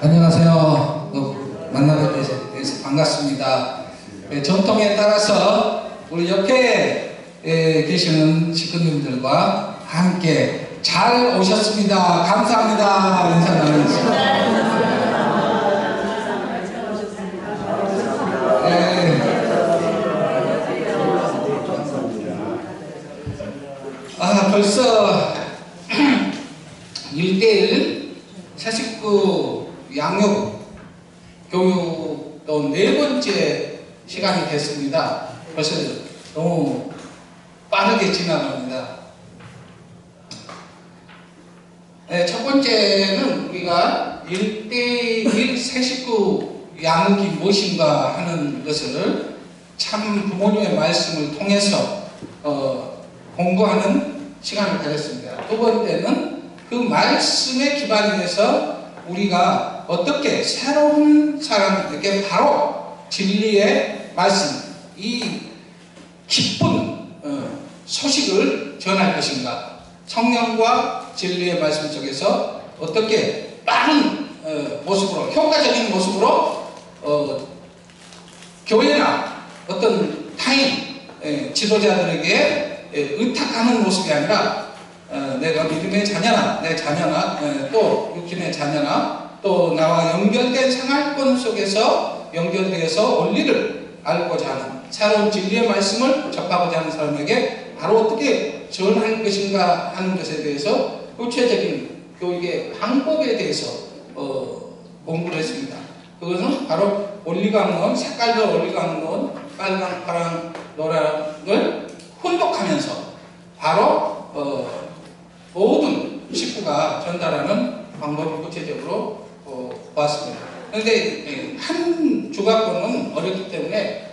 안녕하세요. 만나뵙게 돼서 반갑습니다. 전통에 따라서 우리 옆에 계시는 식구님들과 함께 잘 오셨습니다. 감사합니다. 인사 나누겠습니다. 벌써 1:1 새식구 양육 교육도 4번째 시간이 됐습니다. 벌써 너무 빠르게 지나갑니다. 첫 번째는 우리가 1:1 새식구 양육이 무엇인가 하는 것을 참 부모님의 말씀을 통해서 공부하는 시간을 가졌습니다. 두 번째는 그 말씀에 기반이 돼서 우리가 어떻게 새로운 사람들에게 바로 진리의 말씀, 이 기쁜 소식을 전할 것인가, 성령과 진리의 말씀 속에서 어떻게 빠른 모습으로, 효과적인 모습으로 교회나 어떤 타인 지도자들에게 의탁하는 모습이 아니라 내가 믿음의 자녀나 내 자녀나 또 육신의 자녀나 또 나와 연결된 생활권 속에서 연결되어서 원리를 알고자 하는 새로운 진리의 말씀을 접하고자 하는 사람에게 바로 어떻게 전할 것인가 하는 것에 대해서 구체적인 교육의 방법에 대해서 공부를 했습니다. 그것은 바로 원리강론, 색깔별 원리강론, 빨강, 파랑, 노랑을 혼독하면서 바로 모든 식구가 전달하는 방법을 구체적으로 보았습니다. 그런데 한 주각권은 어렵기 때문에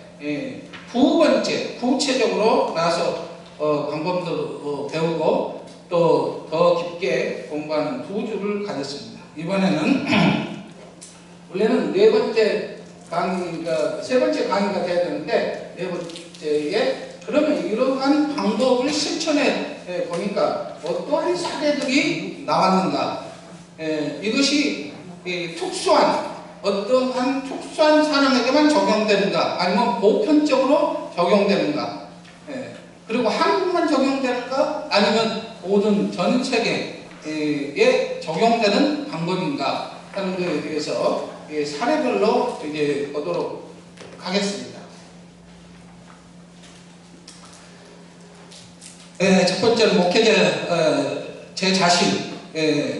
두 번째 구체적으로 나서 방법도 배우고 또 더 깊게 공부하는 두 주를 가졌습니다. 이번에는 원래는 네 번째 강의가 세 번째 강의가 돼야 되는데 네 번째에 그러면 이러한 방법을 실천해 보니까 어떠한 사례들이 나왔는가? 이것이 어떠한 특수한 사람에게만 적용되는가? 아니면 보편적으로 적용되는가? 그리고 한국만 적용되는가? 아니면 모든 전 세계에 적용되는 방법인가? 하는 것에 대해서 사례별로 이제 보도록 하겠습니다. 첫 번째는 목회자 제 자신,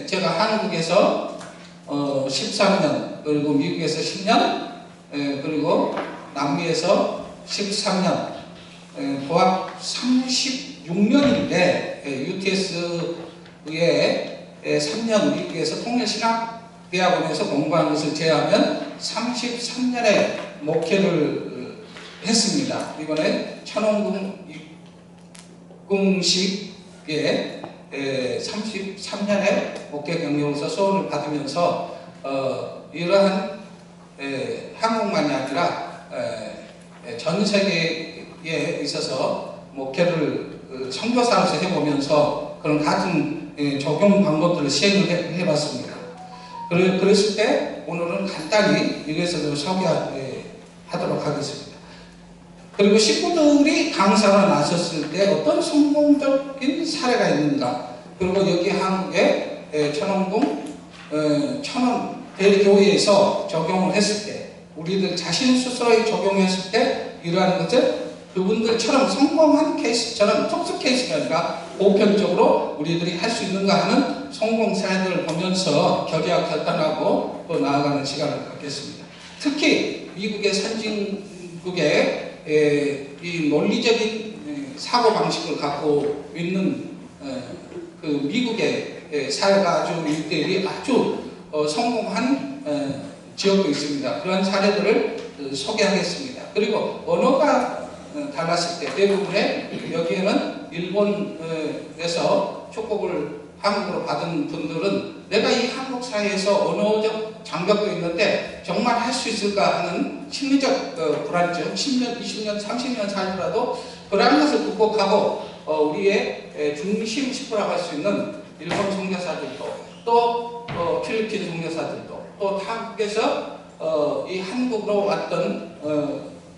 제가 한국에서 13년 그리고 미국에서 10년 그리고 남미에서 13년 도합 36년인데 UTS에 3년 미국에서 통일신학대학원에서 공부한 것을 제외하면 33년의 목회를 했습니다. 이번에 천원궁 공식에 33년의 목회 경력으로서 소원을 받으면서 이러한 한국만이 아니라 전 세계에 있어서 목회를 선교사로서 해보면서 그런 같은 적용 방법들을 시행을 해봤습니다. 그랬을 때 오늘은 간단히 이것을 소개하도록 하겠습니다. 그리고 식구들이 강사로 나섰을 때 어떤 성공적인 사례가 있는가, 그리고 여기 한국의 천원궁 천원 대교회에서 적용을 했을 때 우리들 자신 스스로에 적용했을 때 이러한 것을 그분들처럼 성공한 케이스처럼 특수 케이스가 아니라 보편적으로 우리들이 할 수 있는가 하는 성공 사례들을 보면서 결의와 결단하고 또 나아가는 시간을 갖겠습니다. 특히 미국의 선진국의 이 논리적인 사고방식을 갖고 있는 그 미국의 사회가 아주 일대일이 아주 성공한 지역도 있습니다. 그런 사례들을 소개하겠습니다. 그리고 언어가 달랐을 때 대부분의 여기에는 일본에서 축복을 한국으로 받은 분들은 내가 이 한국 사회에서 언어적 장벽도 있는데 정말 할 수 있을까 하는 심리적 불안증, 10년, 20년, 30년 살더라도 그러한 것을 극복하고 우리의 중심 식구라고 할 수 있는 일본 선교사들도 또 필리핀 선교사들도 또 또 타국에서 이 한국으로 왔던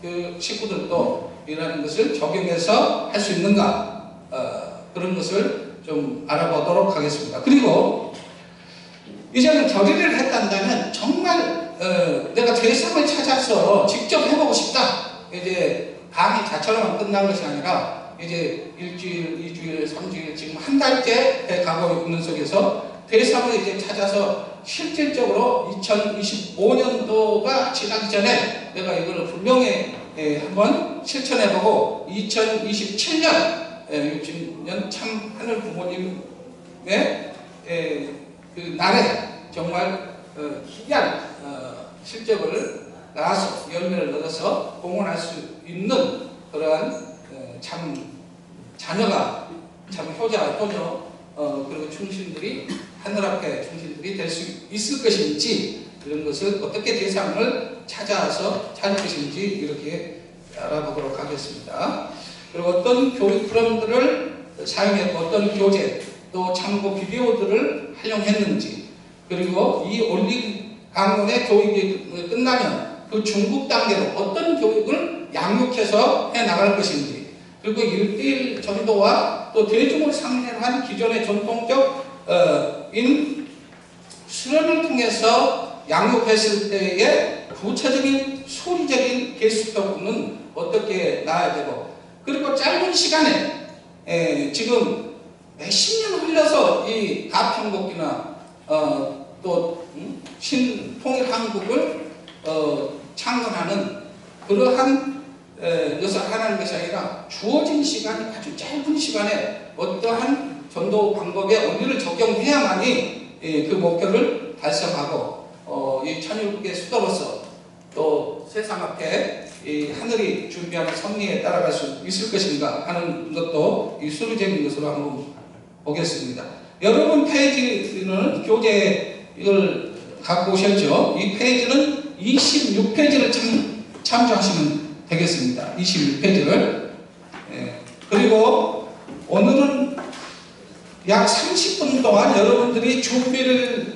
그 식구들도 이라는 것을 적용해서 할 수 있는가 그런 것을 좀 알아보도록 하겠습니다. 그리고 이제는 결의를 했단다면 정말 내가 대상을 찾아서 직접 해보고 싶다. 이제 강의 자체로만 끝난 것이 아니라 이제 일주일, 2주일, 3주일 지금 한 달째 가고 있는 속에서 대상을 이제 찾아서 실질적으로 2025년도가 지나기 전에 내가 이걸 분명히 한번 실천해보고 2027년 60년 참 하늘 부모님의 그 날에 정말 희귀한 실적을 낳아서 열매를 얻어서 공헌할 수 있는 그러한 참 자녀가 참 효자, 효녀 그리고 충신들이 하늘 앞에 충신들이 될 수 있을 것인지 이런 것을 어떻게 대상을 찾아서 잘 것인지 이렇게 알아보도록 하겠습니다. 그리고 어떤 교육 프로그램들을 사용했고 어떤 교재 또 참고 비디오들을 활용했는지 그리고 이 온리 강론의 교육이 끝나면 그 중급 단계로 어떤 교육을 양육해서 해나갈 것인지 그리고 1:1 전도와 또 대중을 상대로 한 기존의 전통적 수련을 통해서 양육했을 때의 구체적인 소리적인 개수표는 어떻게 나와야 되고 그리고 짧은 시간에 지금 몇십 년 흘려서 이 가평국기나 또 신통일한국을 창건하는 그러한 것을 하라는 것이 아니라 주어진 시간이 아주 짧은 시간에 어떠한 전도 방법의 원리를 적용해야만이 그 목표를 달성하고 이 천일국의 수도로서 또 세상 앞에 이 하늘이 준비하는 섭리에 따라갈 수 있을 것인가 하는 것도 이 수리적인 것으로 한번 보겠습니다. 여러분 페이지는 교재 이걸 갖고 오셨죠? 이 페이지는 26페이지를 참조하시면 되겠습니다. 26페이지를. 그리고 오늘은 약 30분 동안 여러분들이 준비를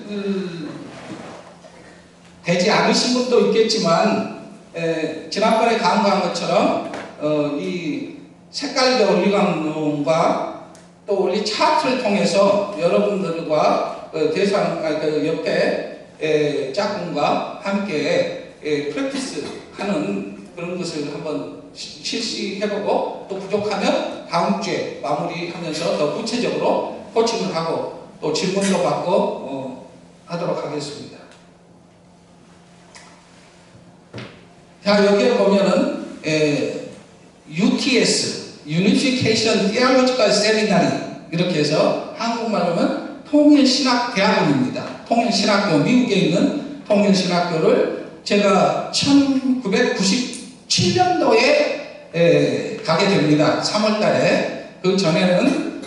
되지 않으신 분도 있겠지만 지난번에 강조한 것처럼 이 색깔별 원리강론과 또 원리 차트를 통해서 여러분들과 대상 그 옆에 짝꿍과 함께 프랙티스 하는 그런 것을 한번 실시해보고 또 부족하면 다음 주에 마무리하면서 더 구체적으로 코칭을 하고 또 질문도 받고 하도록 하겠습니다. 자, 여기에 보면은 UTS Unification Theological Seminary 이렇게 해서 한국말로 하면 통일신학대학원입니다. 통일신학교, 미국에 있는 통일신학교를 제가 1997년도에 가게 됩니다. 3월달에. 그 전에는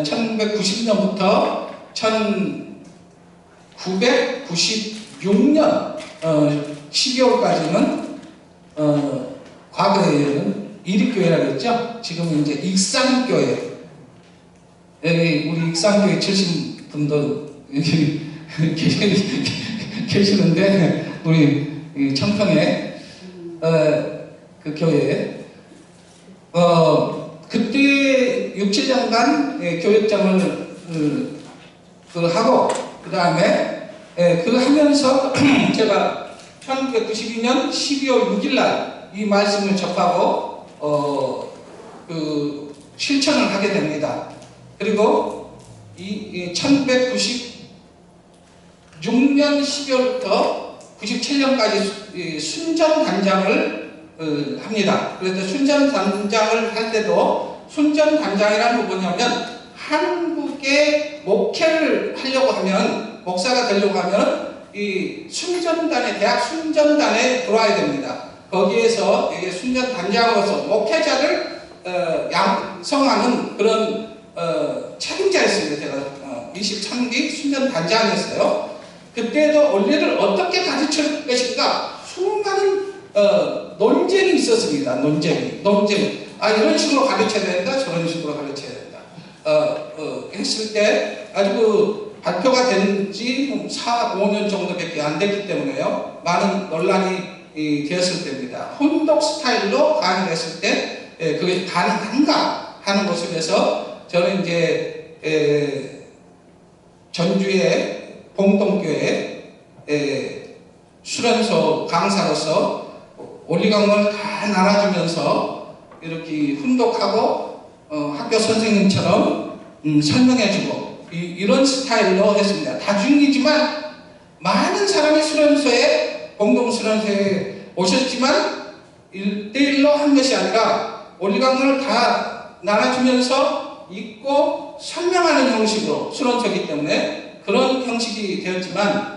1990년부터 1996년 12월까지는 과거에는 이립교회라고 했죠. 지금은 이제 익산교회. 여기 우리 익산교회 출신 분도 여기 계시는데 우리 청평에 그 교회에 그때 6, 7년간 교육장을 하고 그 다음에 그 하면서 제가 1992년 12월 6일날 이 말씀을 접하고 그 실천을 하게 됩니다. 그리고 이 1996년 12월부터 97년까지 순전단장을 합니다. 그래서 순전단장을 할 때도 순전단장이라는 건 뭐냐면 한국에 목회를 하려고 하면 목사가 되려고 하면 이 순전단에 대학 순전단에 들어와야 됩니다. 거기에서 이게 순전단장으로서 목회자를 양성하는 그런 책임자였습니다. 제가 23기 순전단장이었어요. 그때도 원리를 어떻게 가르칠 것인가 수많은 논쟁이 있었습니다. 논쟁. 이런 식으로 가르쳐야 된다, 저런 식으로 가르쳐야 된다. 했을 때 아주 발표가 된 지 4, 5년 정도밖에 안 됐기 때문에요. 많은 논란이 되었을 때입니다. 혼독 스타일로 강의를 했을 때 그게 가능한가 하는 모습에서 저는 이제 전주의 봉동교회 수련소 강사로서 원리강론을 다 나눠주면서 이렇게 훈독하고 학교 선생님처럼 설명해주고 이런 스타일로 했습니다. 다중이지만 많은 사람이 수련소에 공동수련소에 오셨지만 1대1로 한 것이 아니라 원리강론을 다 나눠주면서 읽고 설명하는 형식으로 수련소이기 때문에 그런 형식이 되었지만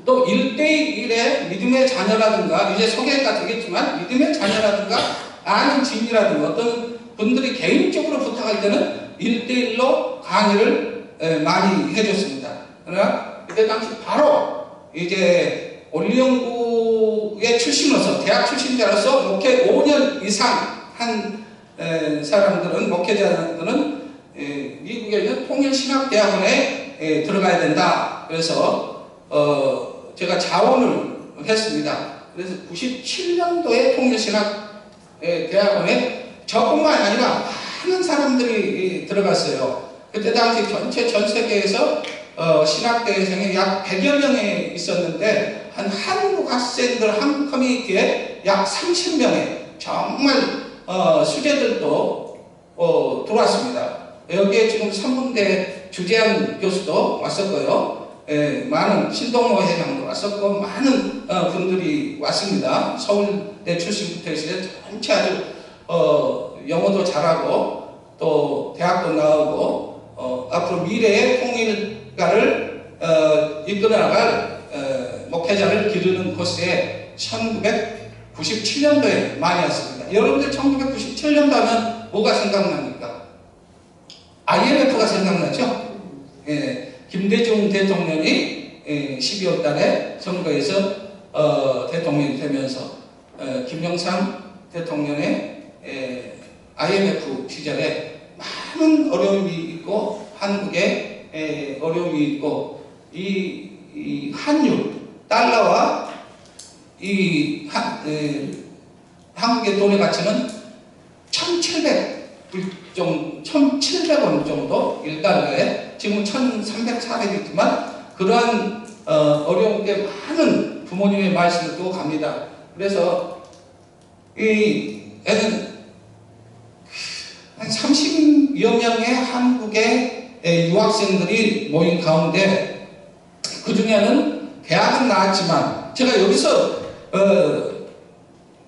또 1대1의 믿음의 자녀라든가 이제 소개가 되겠지만 믿음의 자녀라든가 아는 지인이라든가 어떤 분들이 개인적으로 부탁할 때는 1대1로 강의를 많이 해줬습니다. 그러나 그때 당시 바로 이제 원리연구의 출신으로서 대학 출신자로서 목회 5년 이상 한 사람들은 목회자들은 미국에 있는 통일신학대학원에 들어가야 된다. 그래서 제가 자원을 했습니다. 그래서 97년도에 통일신학대학원에 저뿐만 아니라 많은 사람들이 들어갔어요. 그때 당시 전체 전 세계에서 신학대회생이 약 100여 명이 있었는데 한국 학생들 한국 커뮤니티에 약 30명의 정말 수재들도 들어왔습니다. 여기에 지금 선문대 주재한 교수도 왔었고요. 많은 신동모 회장도 왔었고 많은 분들이 왔습니다. 서울대 출신부터 해서 전체 아주 영어도 잘하고 또 대학도 나오고 앞으로 미래의 통일가를 이끌어나갈 목회자를 기르는 곳에 1997년도에 많이 왔습니다. 여러분들 1997년도 하면 뭐가 생각납니까? IMF가 생각나죠? 김대중 대통령이 12월 달에 선거에서 대통령이 되면서 김영삼 대통령의 IMF 시절에 많은 어려움이 있고 한국에 어려움이 있고 이 환율 달러와 이 한국의 돈의 가치는 1,700원 정도 1달러에 지금 1,300, 400이지만 그러한 어려움 때 많은 부모님의 말씀을 두고 갑니다. 그래서 한 30여 명의 한국의 유학생들이 모인 가운데 그 중에는 대학은 나왔지만 제가 여기서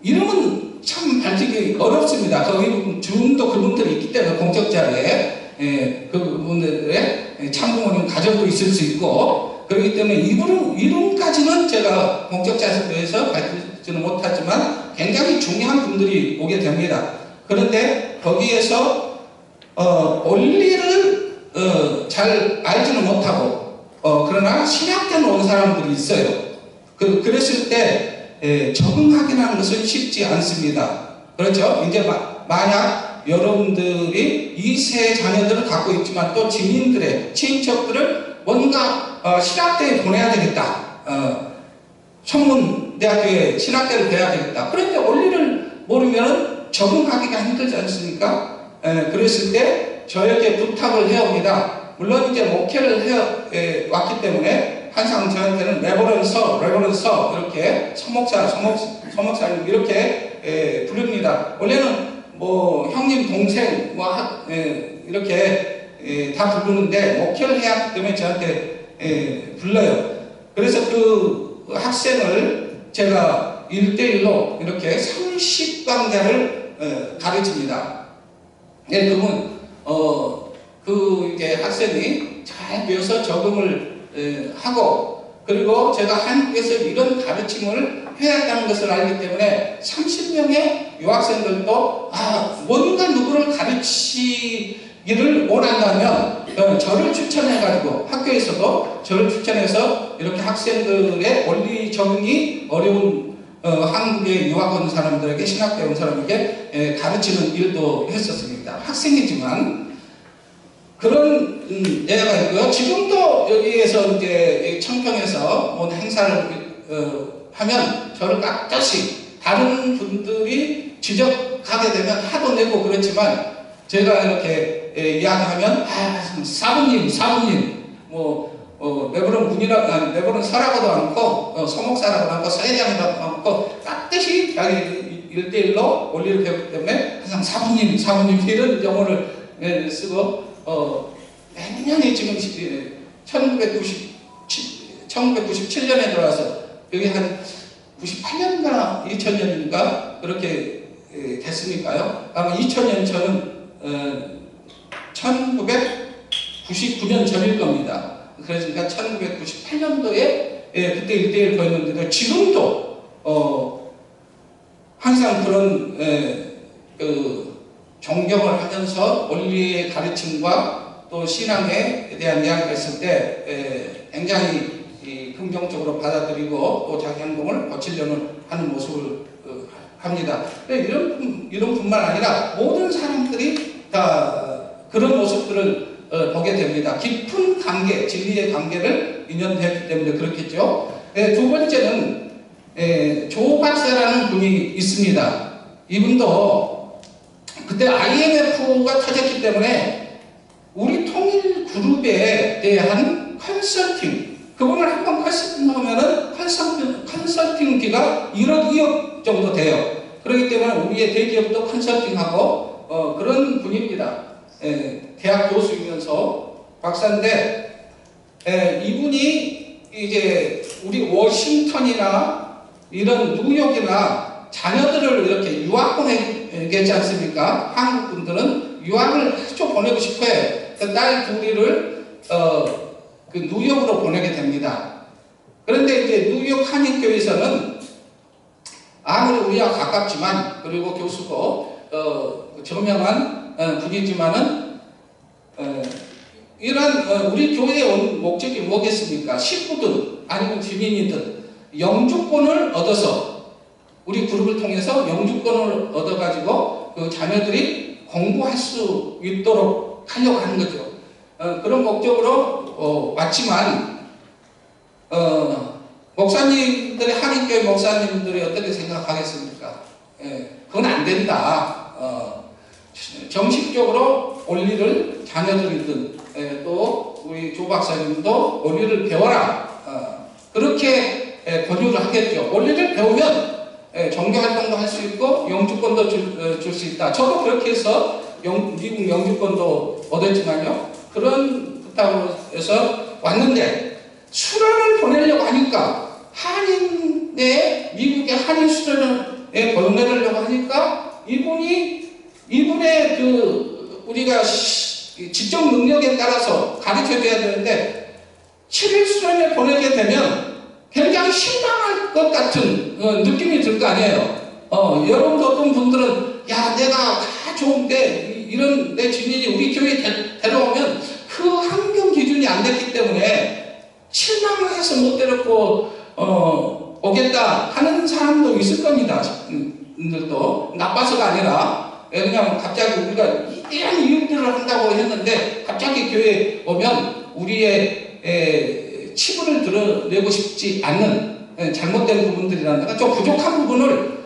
이름은 참 밝히기 어렵습니다. 거기 주음도 그분들이 있기 때문에 공적 자리에 그분들의 참부모님 가정도 있을 수 있고 그렇기 때문에 이름까지는 제가 공적 자료에서 밝히지는 못하지만 굉장히 중요한 분들이 오게 됩니다. 그런데 거기에서 원리를 잘 알지는 못하고 그러나 신학대는 온 사람들이 있어요. 그랬을 때 적응하기라는 것은 쉽지 않습니다. 그렇죠? 이제 만약 여러분들이 2세 자녀들을 갖고 있지만 또 지인들의 친척들을 뭔가 신학대에 보내야 되겠다. 천문대학교에 신학대를 배워야 되겠다. 그런데 원리를 모르면 적응하기가 힘들지 않습니까? 그랬을 때 저에게 부탁을 해옵니다. 물론 이제 목회를 해 왔기 때문에 항상 저한테는 레버런서 이렇게 서목사님 이렇게 부릅니다. 원래는 뭐 형님 동생 이렇게 다 부르는데 목회를 해야 하기 때문에 저한테 불러요. 그래서 그 학생을 제가 1대1로 이렇게 30강자를 가르칩니다. 그분 그 이제 학생이 잘 배워서 적응을 하고 그리고 제가 한국에서 이런 가르침을 해야 한다는 것을 알기 때문에 30명의 유학생들도 뭔가 누구를 가르치기를 원한다면 저를 추천해가지고 학교에서도 저를 추천해서 이렇게 학생들의 원리 적응이 어려운 한국에 유학 온 사람들에게 신학대 온 사람에게 가르치는 일도 했었습니다. 학생이지만 그런 예가 있고요. 지금도 여기에서 이제 청평에서 뭐 행사를 하면 저를 깍듯이 다른 분들이 지적하게 되면 하도 내고 그렇지만 제가 이렇게 이야기하면 사부님 뭐 내버는 문이라 내버는 서라고도 않고 서목사라고도 않고 서회장이라고 않고 깍듯이 자기 1대1로 원리를 배우기 때문에 항상 사부님 이런 용어를 쓰고 매년에 지금 1997년에 들어와서 여기 한 98년인가 2000년인가 그렇게 됐으니까요. 아마 2000년 저는 1999년 전일 겁니다. 그러니까 1998년도에 그때 1대1 거였는데도 지금도 항상 그런 존경을 하면서 원리의 가르침과 또 신앙에 대한 이야기를 했을 때 굉장히 긍정적으로 받아들이고 또 자기 행동을 고치려는 하는 모습을 합니다. 이런 뿐만 아니라 모든 사람들이 다 그런 모습들을 보게 됩니다. 깊은 관계, 진리의 관계를 인연했기 때문에 그렇겠죠. 두 번째는 조 박사라는 분이 있습니다. 이분도 그때 IMF가 터졌기 때문에 우리 통일 그룹에 대한 컨설팅, 그분을 한번 컨설팅하면은 컨설팅비가 1억, 2억 정도 돼요. 그렇기 때문에 우리의 대기업도 컨설팅하고 그런 분입니다. 대학 교수이면서 박사인데 이분이 이제 우리 워싱턴이나 이런 뉴욕이나 자녀들을 이렇게 유학 보내겠지 않습니까? 한국 분들은 유학을 아주 보내고 싶어요. 딸 둘이를 그 뉴욕으로 보내게 됩니다. 그런데 이제 뉴욕 한인교회에서는 아무리 우리와 가깝지만 그리고 교수고 저명한 분이지만은 이런 우리 교회에 온 목적이 뭐겠습니까? 식구든 아니면 지민이든 영주권을 얻어서 우리 그룹을 통해서 영주권을 얻어가지고 그 자녀들이 공부할 수 있도록 하려고 하는 거죠. 그런 목적으로 왔지만 목사님들이 한인교회 목사님들이 어떻게 생각하겠습니까? 그건 안 된다. 정식적으로 원리를 자녀들이든 또 우리 조 박사님도 원리를 배워라. 그렇게 권유를 하겠죠. 원리를 배우면 종교활동도 할 수 있고 영주권도 줄 수 있다. 저도 그렇게 해서 미국 영주권도 얻었지만요. 그런 부탁으로 해서 왔는데 수련을 보내려고 하니까 미국의 한인 수련에 보내려고 하니까 이분의 그 우리가 지적 능력에 따라서 가르쳐줘야 되는데 7일 수련에 보내게 되면 굉장히 실망할 것 같은 느낌이 들 거 아니에요. 여러분도 어떤 분들은 야 내가 다 좋은데 이런 내 주인이 우리 교회에 데려오면 그 환경 기준이 안 됐기 때문에 실망해서 못 데리고 오겠다 하는 사람도 있을 겁니다. 분들도 나빠서가 아니라 그냥 갑자기 우리가 이런 이유들을 한다고 했는데 갑자기 교회에 오면 우리의 치부를 드러내고 싶지 않는 잘못된 부분들이라든가 좀 부족한 부분을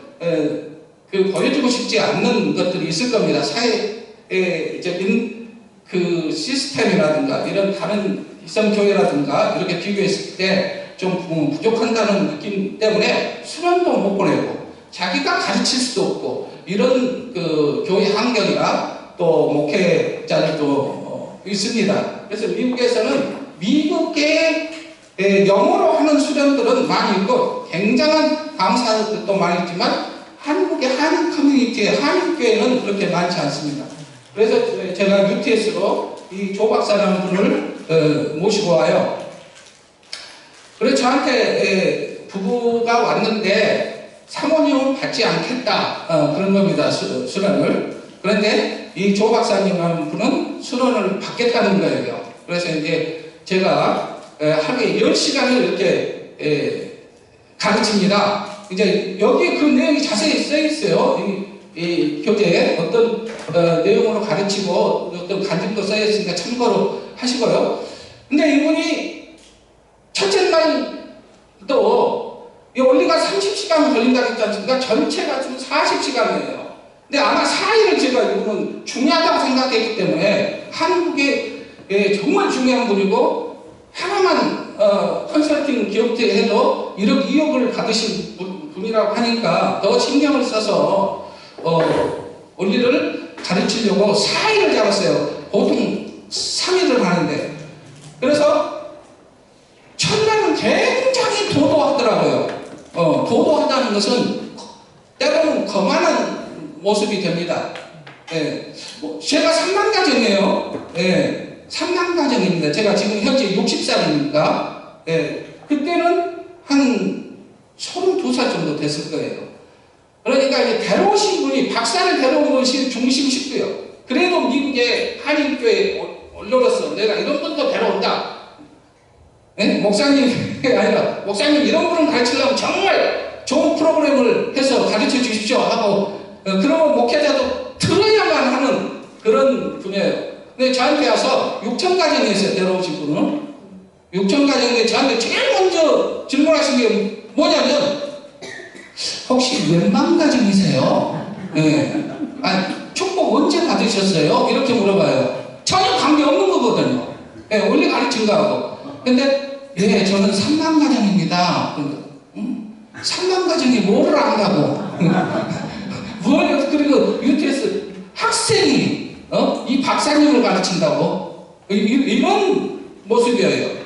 보여주고 싶지 않는 것들이 있을 겁니다. 사회적인 그 시스템이라든가 이런 다른 이성교회라든가 이렇게 비교했을 때 좀 부족한다는 느낌 때문에 수련도 못 보내고 자기가 가르칠 수도 없고 이런 그 교회 환경이나 또 목회자들도 있습니다. 그래서 미국에서는 미국의 영어로 하는 수련들은 많이 있고 굉장한 강사들도 많이 있지만 한국의 한인 커뮤니티의 한인교회는 그렇게 많지 않습니다. 그래서 제가 UTS로 이 조 박사라는 분을 모시고 와요. 그래서 저한테 부부가 왔는데 사모님은 받지 않겠다 그런 겁니다. 수련을. 그런데 이 조 박사님이라는 분은 수련을 받겠다는 거예요. 그래서 이제 제가 하루에 10시간을 이렇게 가르칩니다. 이제 여기 그 내용이 자세히 써 있어요. 이 교재에 어떤 내용으로 가르치고 어떤 간증도 써야 있으니까 참고로 하시고요. 근데 이분이 첫째 날도 이 원리가 30시간 걸린다고 했지 않습니까? 전체가 지금 40시간이에요. 근데 아마 4일을 제가 이분은 중요하다고 생각했기 때문에 한국에 정말 중요한 분이고 하나만 컨설팅 기업체 해도 1억 2억을 받으신 분이라고 하니까 더 신경을 써서 원리를 가르치려고 4일을 잡았어요. 보통 3일을 하는데. 그래서 첫날은 굉장히 도도하더라고요. 도도하다는 것은 때로는 거만한 모습이 됩니다. 예. 제가 3만 가정이에요. 예. 3만 가정입니다. 제가 지금 현재 60살이니까, 예. 그때는 한 32살 정도 됐을 거예요. 그러니까 이제 데려오신 분이, 박사를 데려온 것이 중심 식구요. 그래도 미국의 한인교회 올려놨어. 내가 이런 분도 데려온다. 예? 목사님이 아니라, 목사님 이런 분을 가르치려면 정말 좋은 프로그램을 해서 가르쳐 주십시오 하고, 그러면 목회자도 들어야만 하는 그런 분이에요. 근데 저한테 와서 6,000가정에서 데려오신 분은 6,000가정인데 저한테 제일 먼저 질문하신 게 뭐냐면 혹시 몇만 가정이세요? 네. 아니, 축복 언제 받으셨어요? 이렇게 물어봐요. 전혀 관계없는 거거든요. 네, 원래 가르친 거하고. 근데 예, 저는 3만 가정입니다. 3만 가정이 뭐를 안다고? 그리고 UTS 학생이 이 박사님을 가르친다고? 이런 모습이에요.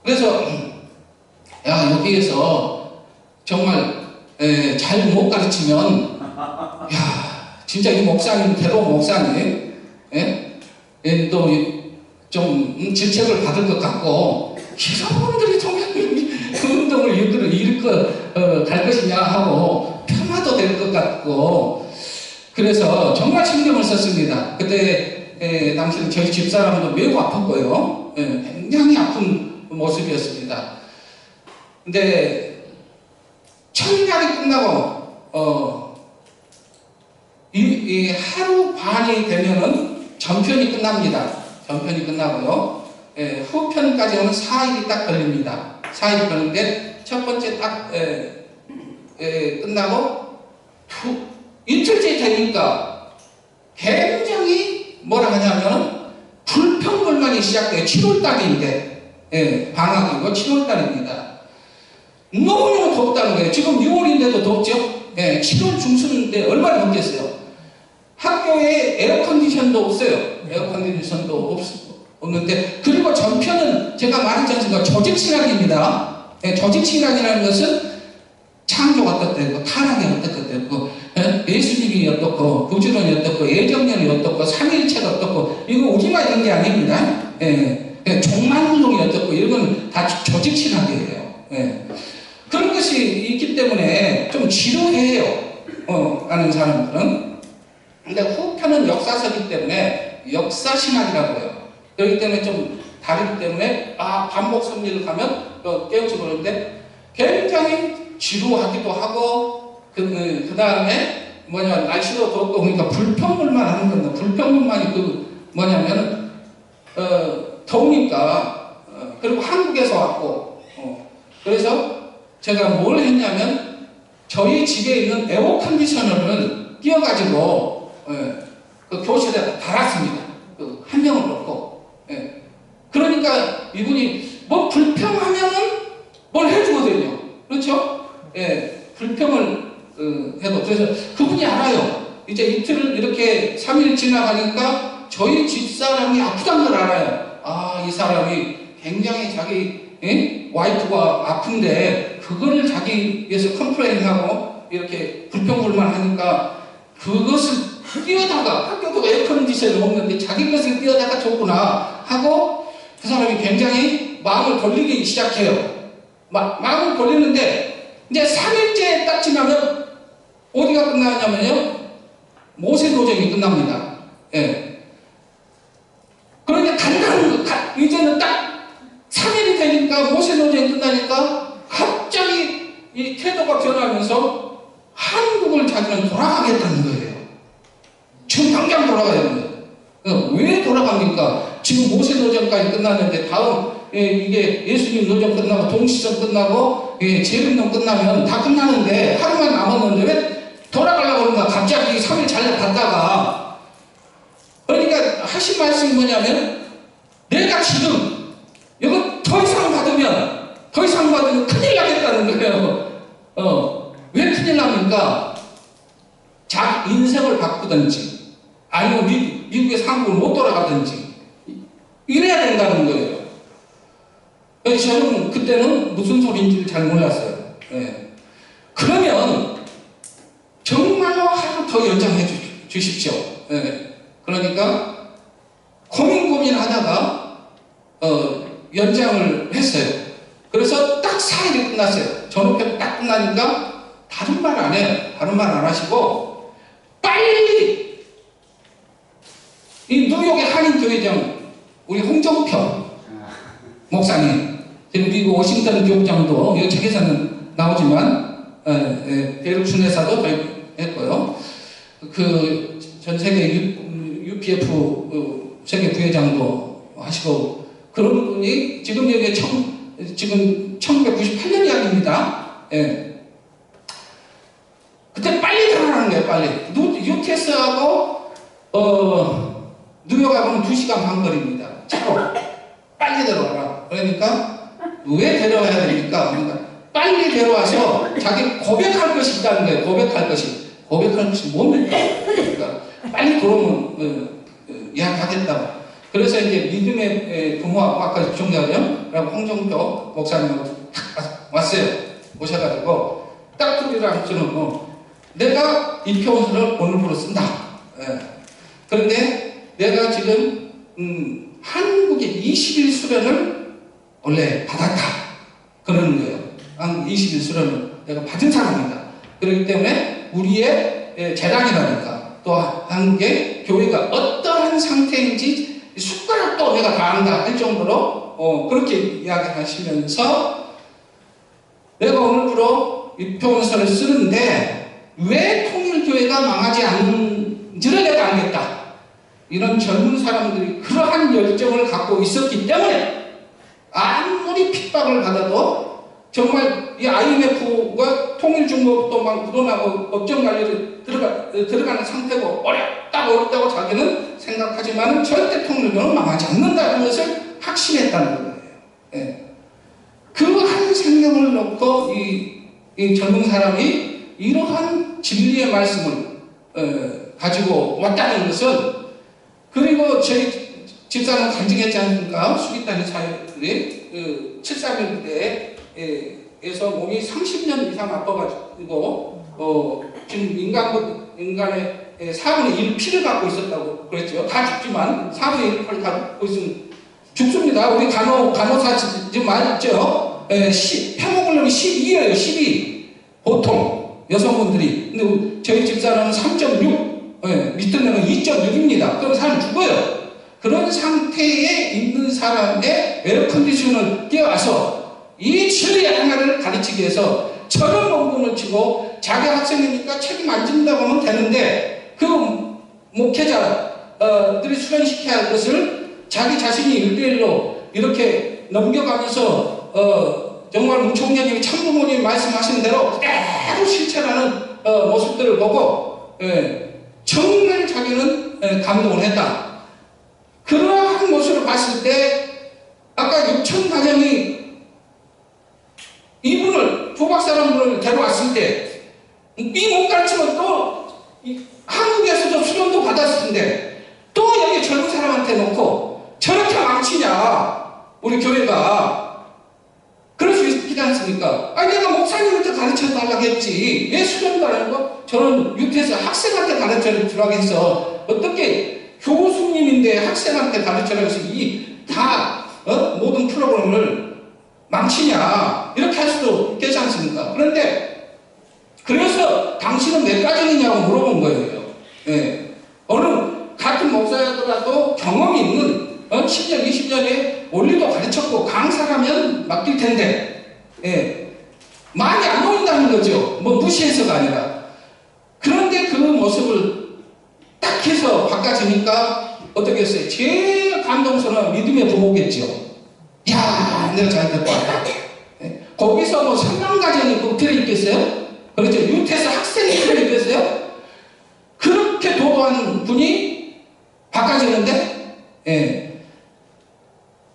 그래서 야, 여기에서 정말 잘 못 가르치면 야, 진짜 이 목사님, 데려온 목사님 또 좀 질책을 받을 것 같고 이런 분들이 정말 그 운동을 갈 것이냐 하고 폄하도 될 것 같고 그래서 정말 신경을 썼습니다. 그때 당시는 저희 집사람도 매우 아팠고요. 굉장히 아픈 모습이었습니다. 근데 첫날이 끝나고 이 하루 반이 되면은 전편이 끝납니다. 전편이 끝나고요. 후편까지 오는 4일이 딱 걸립니다. 4일이 걸리는데 첫 번째 딱 끝나고 이틀째 되니까 굉장히 뭐라 하냐면 불평불만이 시작돼요. 7월달인데 방학이고 7월달입니다. 너무너무 덥다는 거예요. 지금 6월인데도 덥죠? 7월 중순인데 얼마나 덥겠어요? 학교에 에어컨디션도 없어요. 에어컨디션도 없는데 그리고 전편은 제가 말했지 않습니까? 조직신학입니다. 조직신학이라는 것은 창조가 어떻고 타락이 어떻고 예수님이 어떻고 구주론이 어떻고 예정론이 어떻고 삼위일체가 어떻고 이거 우리만 있는 게 아닙니다. 종말운동이 어떻고 이건 다 조직신학이에요. 그런 것이 있기 때문에 좀 지루해요. 아는 사람들은. 근데 후편은 역사서기 때문에 역사신학이라고 해요. 그렇기 때문에 좀 다르기 때문에 반복 섭리를 가면 깨우치 모르는데 굉장히 지루하기도 하고 그 다음에 날씨도 덥고 그러니까 불평불만 하는 겁니다. 불평불만이 뭐냐면 더우니까 그리고 한국에서 왔고 그래서 제가 뭘 했냐면 저희 집에 있는 에어컨디셔너를 끼워가지고 그 교실에 달았습니다. 한 명을 넣고. 그러니까 이분이 뭐 불평하면은 뭘 해주거든요. 그렇죠? 불평을 해도. 그래서 그분이 알아요. 이제 이틀 이렇게 3일 지나가니까 저희 집사람이 아프다는 걸 알아요. 이 사람이 굉장히 자기 와이프가 아픈데 그거를 자기 위해서 컴플레인하고 이렇게 불평불만 하니까 그것을 뛰어다가 학교도 에어컨디션을 먹는데 자기 것을 뛰어다가 좋구나 하고 그 사람이 굉장히 마음을 돌리기 시작해요. 마음을 돌리는데 이제 3일째 딱 지나면 어디가 끝나냐면요 모세노정이 끝납니다. 그러니까 간다는 거 이제는 딱 3일이 되니까 모세노정이 끝나니까 갑자기 이 태도가 변하면서 한국을 자기는 돌아가겠다는 거예요. 지금 당장 돌아가야 됩니다. 왜 돌아갑니까? 지금 모세 노정까지 끝났는데 다음 이게 예수님 노정 끝나고 동시전 끝나고 재림론 끝나면 다 끝나는데 하루만 남았는데 왜 돌아가려고 그러는가? 갑자기 3일 잘려 갔다가 그러니까 하신 말씀이 뭐냐면 내가 지금 이거 더 이상 받으면 큰일 나겠다는 거예요. 왜 큰일 납니까? 자기 인생을 바꾸든지 아니면 미국에서 한국을 못 돌아가든지 이래야 된다는 거예요. 그래서 저는 그때는 무슨 소리인지를 잘 몰랐어요. 그러면 정말로 하루 더 연장해 주십시오. 그러니까 고민하다가 연장을 했어요. 그래서 딱 4일이 끝났어요. 전후편 딱 끝나니까 다른 말 안 해요. 다른 말 안 하시고 빨리 이 뉴욕의 한인교회장 우리 홍정표 목사님 지금 미국 워싱턴 교육장도 여기 책에서는 나오지만 대륙순회사도 했고요. 그 전 세계 UPF 세계 부회장도 하시고 그런 분이 지금 여기 지금 1998년 이야기입니다. 그때 빨리 들어가는 거예요. 빨리 UTS하고 뉴욕하고는 2시간 반 거리입니다. 차로 빨리 데려와라. 그러니까 왜 데려와야 됩니까? 그러니까 빨리 데려와서 자기 고백할 것이 있다는 거예요. 고백할 것이 뭡니까? 그러니까 빨리 들어오면 예약하겠다고. 그래서 이제 믿음의 부모하고 아까 종교하죠? 홍정표 목사님하고 딱 왔어요. 오셔가지고 딱 둘이랑 저는 내가 이 표현서를 오늘부로 쓴다. 그런데 내가 지금 한국의 20일 수련을 원래 받았다. 그러는 거예요. 한국 20일 수련을 내가 받은 사람이다. 그렇기 때문에 우리의 재단이라니까 또 한국의 교회가 어떠한 상태인지 숟가락도 내가 다 안다 할 정도로 그렇게 이야기하시면서 내가 오늘부로 이 표현서를 쓰는데 왜 통일교회가 망하지 않는지를 내가 알겠다. 이런 젊은 사람들이 그러한 열정을 갖고 있었기 때문에 아무리 핍박을 받아도 정말 이 IMF가 통일중국도 막 묻어나고 법정 관리를 들어가는 상태고 어렵다고 자기는 생각하지만 절대 통일교는 망하지 않는다는 것을 확신했다는 거예요. 그 한 생명을 놓고 이 젊은 사람이 이러한 진리의 말씀을 가지고 왔다는 것은 그리고 저희 집사는 간증했지 않습니까? 수기단의 사회들이 7.31대에서 몸이 30년 이상 아파가지고 지금 인간의 4분의 1 피를 갖고 있었다고 그랬죠. 다 죽지만 4분의 1을 갖고 있으면 죽습니다. 우리 간호사 지금 알죠? 헤모글로빈 12예요. 12 보통 여성분들이. 근데 저희 집사는 3.6 밑으로 내면 2.6입니다. 그럼 사람 죽어요. 그런 상태에 있는 사람의 에어컨디션을 띄워와서 이 진리 하나를 가르치기 위해서 저런 원금을 치고 자기 학생이니까 책임 안 진다고 하면 되는데 그 목회자들이 수련시켜야 할 것을 자기 자신이 1대1로 이렇게 넘겨가면서 정말 무총장님이 참부모님이 말씀하신 대로 그대로 실천하는 모습들을 보고 정말 자기는 감동을 했다. 그러한 모습을 봤을 때 아까 6천 가정이 이분을 부박 사람들을 데려왔을 때 이 못 가르치면 또 한국에서도 수련도 받았을 텐데 또 여기 젊은 사람한테 놓고 저렇게 망치냐 우리 교회가 그럴 수 있지 않습니까? 아니 내가 목사님한테 가르쳐 달라고 했지 왜 수련도 안 하고 저는 유태에서 학생한테 가르쳐 주라고 했어. 어떻게 교수님인데 학생한테 가르쳐라고 해서 다 모든 프로그램을 망치냐 이렇게 할 수도 있겠지 않습니까? 그런데 그래서 당신은 몇 가정이냐고 물어본 거예요. 어느 같은 목사더라도 경험이 있는 10년 20년에 원리도 가르쳤고 강사라면 맡길 텐데 많이 안 보인다는 거죠. 뭐 무시해서가 아니라 그런데 그 모습을 딱 해서 바꿔주니까 어떻게 했어요? 제일 감동스러운 믿음의 부모겠죠. 야, 내가 잘 데리고 왔다. 거기서 뭐 3만 가정이 그 필요 있겠어요? 그렇죠. 유태서 학생이 필요 있겠어요? 그렇게 도도한 분이 바꿔지는데,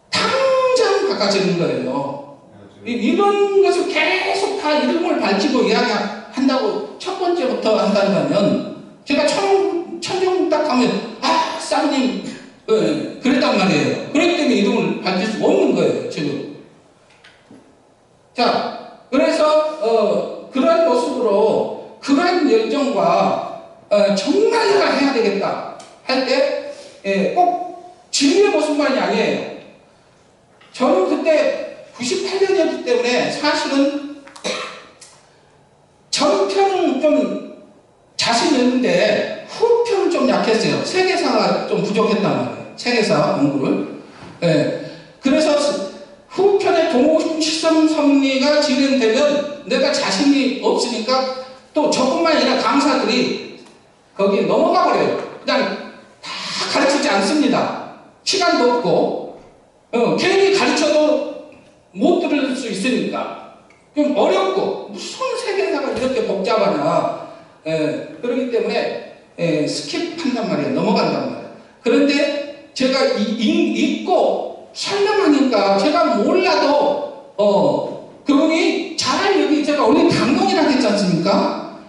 당장 바꿔지는 거예요. 이런 것을 계속 다 이름을 밝히고 이야기한다고 첫 번째부터 한다면, 제가 천정 딱 가면, 아, 사모님, 그랬단 말이에요. 그렇기 때문에 이름을 밝힐 수 없는 거예요, 지금. 자, 그래서, 그런 모습으로, 그런 열정과, 정말 내가 해야 되겠다 할 때, 꼭 진리의 모습만이 아니에요. 저는 그때 98년이었기 때문에 사실은 전편은 좀 자신이 있는데 후편은 좀 약했어요. 세계사가 좀 부족했단 말이에요. 세계사 공부를. 그래서 후편의 동시성 섭리가 진행되면 내가 자신이 없으니까 또 저뿐만 아니라 강사들이 거기에 넘어가 버려요. 그냥 다 가르치지 않습니다. 시간도 없고 괜히 가르쳐도 못 들을 수 있으니까 좀 어렵고 무슨 세계사가 이렇게 복잡하냐. 그렇기 때문에 스킵한단 말이에요. 넘어간단 말이에요. 그런데 제가 읽고 설명하니까 제가 몰라도 그분이 잘 여기 제가 원래 강론이라고 했지 않습니까?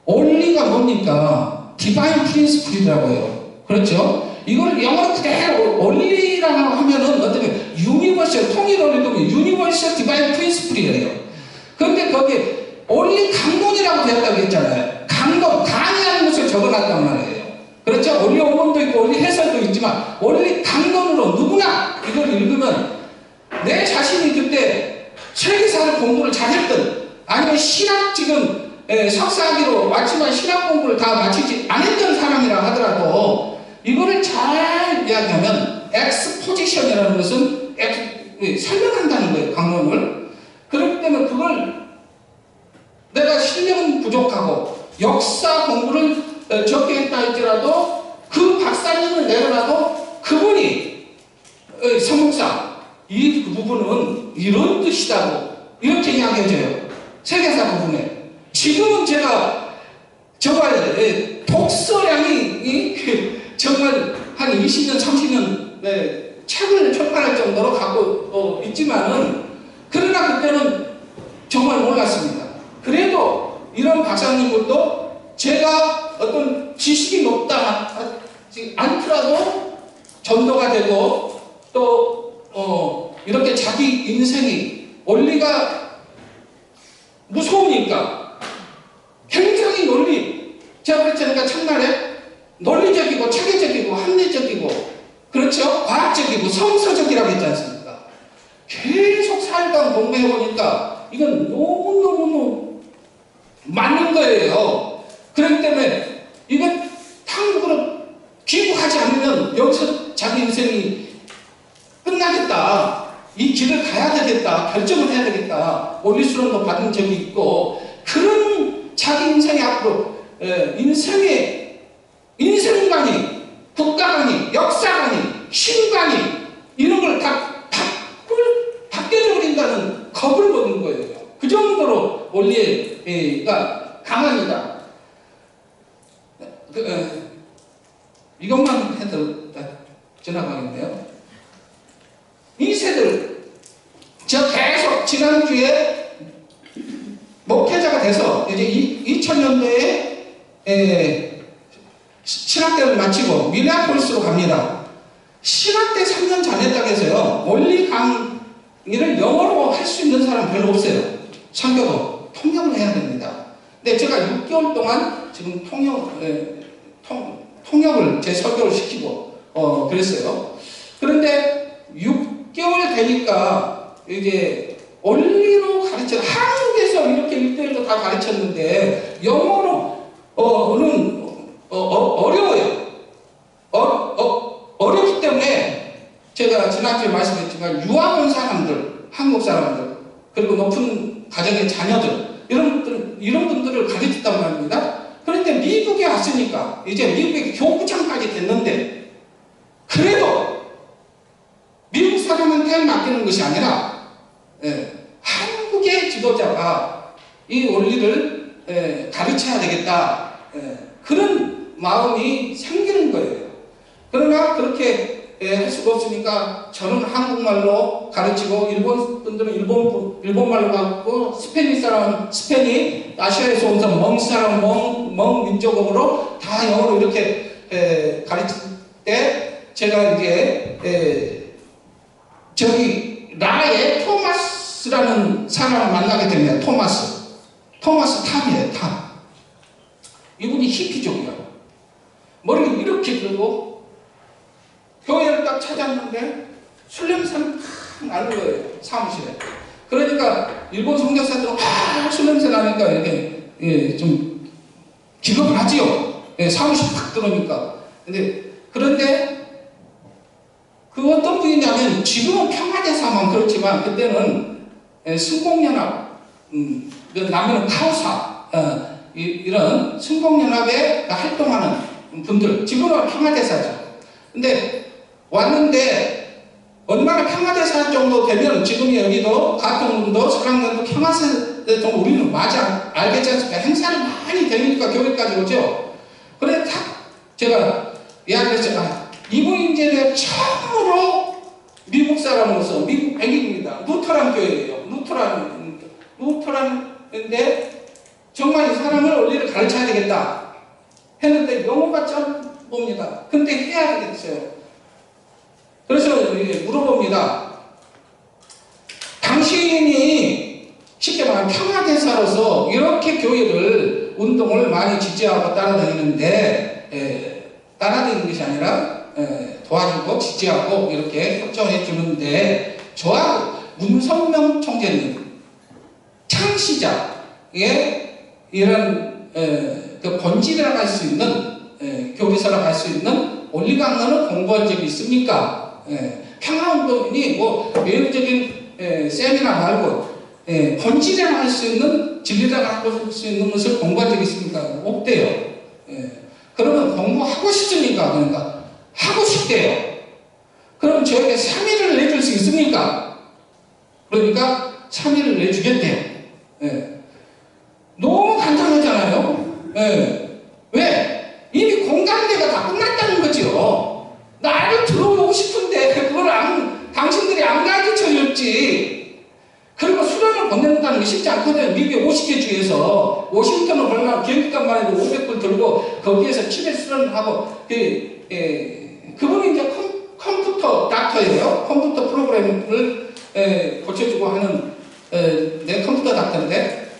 원리가 뭡니까? 디바인 프린스플이라고요. 그렇죠? 이걸 영어로 그대로 원리라고 하면은 어떻게 유니버설 통일 원리도 유니버설 디바인 프린스플이에요. 그런데 거기 원리 강론이라고 되었다고 했잖아요. 강론, 강의하는 것을 적어놨단 말이에요. 그렇죠? 원리 원문도 있고 원리 해설도 있지만 원리 강론으로 누구나 이걸 읽으면 내 자신이 그때 세계사를 공부를 잘했던 아니면 신학 지금 석사학위로 마치면 신학 공부를 다 마치지 않았던 사람이라 하더라도 이거를 잘 이야기하면 엑스포지션이라는 것은 설명한다는 거예요. 강론을. 그렇기 때문에 그걸 내가 실력은 부족하고 역사 공부를 적게 했다 할지라도 그 박사님을 내려놔도 그분이 성목사 이 부분은 이런 뜻이다고 이렇게 이야기해줘요. 세계사 부분에. 지금은 제가 정말 독서량이 정말 한 20년, 30년 책을 출판할 정도로 갖고 있지만은 그러나 그때는 정말 몰랐습니다. 그래도 이런 박사님들도 제가 어떤 지식이 높다 않더라도 전도가 되고 또 이렇게 자기 인생이 원리가 무서우니까 굉장히 논리 제가 그랬잖아요. 첫날에 논리적이고 체계적이고 합리적이고 그렇죠? 과학적이고 성서적이라고 했지 않습니까? 계속 살다 공부해보니까 이건 너무너무 맞는 거예요. 그렇기 때문에 이건 탐구로 귀국하지 않으면 여기서 자기 인생이 끝나겠다. 이 길을 가야 되겠다. 결정을 해야 되겠다. 원리수련도 받은 적이 있고 그런 자기 인생의 앞으로 인생관이 국가관이 역사관이 신관이 이런 걸 다 바뀌어 버린다는 겁을 먹는 거예요. 그 정도로 원리가 강합니다. 이것만 해도 지나가겠네요. 이 세들 제가 계속 지난주에 목회자가 돼서 이제 2000년도에 신학대를 마치고 미네아폴리스로 갑니다. 신학대 3년 다녔다고 해서요. 원리 강의를 영어로 할 수 있는 사람 별로 없어요. 선교도 통역을 해야 됩니다. 근데 제가 6개월 동안 지금 통역을 제 설교를 시키고 그랬어요. 그런데 6개월 되니까 이제 원리로 한국에서 이렇게 1대1로 다 가르쳤는데 영어로는 어려워요. 어렵기 때문에 제가 지난주에 말씀했지만 유학 온 사람들, 한국 사람들, 그리고 높은 가정의 자녀들 이런 분들을 가르쳤단 말입니다. 그런데 미국에 왔으니까 이제 미국의 교구장까지 됐는데 그래도 미국 사람한테 맡기는 것이 아니라 한국의 지도자가 이 원리를 가르쳐야 되겠다 그런 마음이 생기는 거예요. 그러나 그렇게 할 수가 없으니까 저는 한국말로 가르치고 일본 분들은 일본말로 가르치고 스페인 사람은 스페인 아시아에서 온 사람 멍 사람 멍 민족으로 다 영어로 이렇게 가르칠 때 제가 이제 저기 라에 토마스라는 사람을 만나게 됩니다. 토마스 탐이에요. 탐. 이분이 히피족이야. 머리를 이렇게 들고 교회를 딱 찾았는데 술 냄새는 팍 나는 거예요. 사무실에. 그러니까 일본 선교사들은 술 냄새 나니까 이렇게 좀 기겁을 하지요. 사무실 팍 들어오니까. 그런데 그 어떤 분이냐면 지금은 평화대사만 그렇지만 그때는 승공연합 남해는 카오사 이런 승공연합에 활동하는 분들 지금은 평화대사죠. 근데 왔는데 얼마나 평화대사 정도 되면 지금 여기도 가평군도 서강면도 평화대 정도 우리는 맞아 알겠지 않습니까? 행사를 많이 되니까 교회까지 오죠. 그래 딱 제가 이야기를 했죠. 이분이 이제 처음으로 미국 사람으로서 미국 백인입니다. 루터란 교회예요. 루터란인데 정말 이 사람을 원리를 가르쳐야 되겠다 했는데 영어가 좀 봅니다. 근데 해야 되겠어요. 그래서 물어봅니다. 당신이 쉽게 말하면 평화대사로서 이렇게 교회를 운동을 많이 지지하고 따라다니는데 따라다니는 것이 아니라 도와주고 지지하고 이렇게 협조해 주는데 저하고 문성명 총재님 창시자의 이런 그 본질이라고 할 수 있는 교리서라고 할 수 있는 원리 강론을 공부한 적이 있습니까? 평화운동이 뭐 외부적인 세미나 말고 본질이라고 할 수 있는 진리라고 할 수 있는 것을 공부한 적이 있습니까? 없대요. 그러면 공부하고 싶습니까? 그러니까 하고 싶대요. 그럼 저에게 3일을 내줄 수 있습니까? 그러니까 3일을 내주겠대요. 너무 간단하잖아요. 왜? 이미 공감대가 다 끝났다는 거죠. 나를 들어보고 싶은데 그걸 당신들이 안 가르쳐줬지. 그리고 수련을 보낸다는 게 쉽지 않거든요. 미국의 50개 주에서 워싱턴을 보려면 비행기값만 해도 500불 들고 거기에서 7일 수련을 하고 그분이 이제 컴퓨터 닥터예요. 컴퓨터 프로그램을 고쳐주고 하는 내 컴퓨터 닥터인데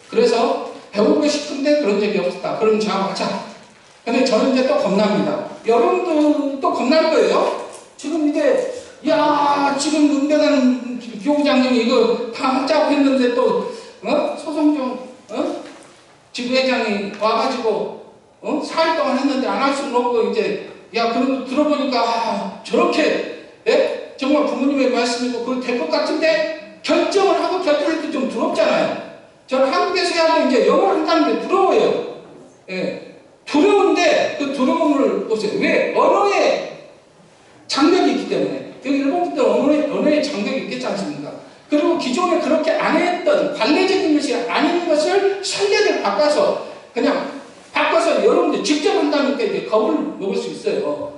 그래서 배우고 싶은데 그런 적이 없었다. 그럼 저하고 하자. 근데 저는 이제 또 겁납니다. 여러분도 겁날 거예요. 지금 이제 지금 은배단 교구장님이 이거 다 하자고 했는데 또 소송정 지부회장이 와가지고 4일 동안 했는데 안 할 수는 없고 이제 그런 들어보니까 저렇게 정말 부모님의 말씀이고 그걸 될 것 같은데 결정을 하고 결정할 때 좀 두렵잖아요. 저는 한국에서 해야 하면 이제 영어를 한다는 게 두려워요. 두려운데 그 두려움을 보세요. 왜? 언어에 장벽이 있기 때문에. 여기 일본 분들은 언어에 장벽이 있겠지 않습니까? 그리고 기존에 그렇게 안 했던 관례적인 것이 아닌 것을 선례를 바꿔서 그냥 바꿔서 여러분들 직접 한다니까 이제 겁을 먹을 수 있어요.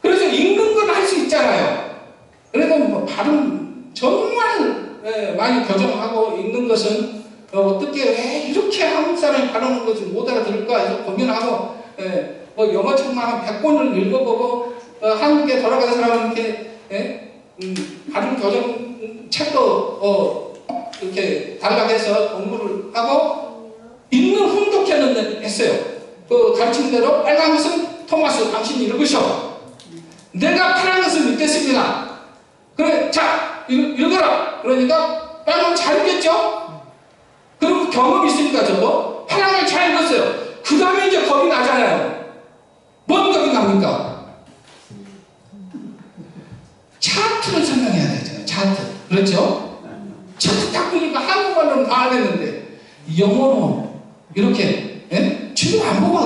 그래서 읽는 건 할 수 있잖아요. 그래도 뭐 발음 정말 많이 교정하고 읽는 것은 어떻게 왜 이렇게 한국 사람이 발음하는 것을 못 알아들을까 해서 고민하고 뭐 영어 책만 한 100권을 읽어보고 한국에 돌아간 사람은 이렇게 발음 교정 책도 이렇게 달라해서 공부를 하고 읽는 훈독회는 했어요. 그 가르친 대로 빨간 것은 토마스 당신이 읽으셔. 내가 파란 것을 읽겠습니다. 그래 자 읽어라. 그러니까 빨간 건 잘 읽겠죠? 그리고 경험이 있으니까 저도 파란 걸 잘 읽었어요. 그 다음에 이제 겁이 나잖아요. 뭔 겁이 납니까? 차트를 설명해야 되잖아요. 차트. 그렇죠? 차트 딱 보니까 한국말로는 다 알겠는데 영어로 이렇게 지금 안 보고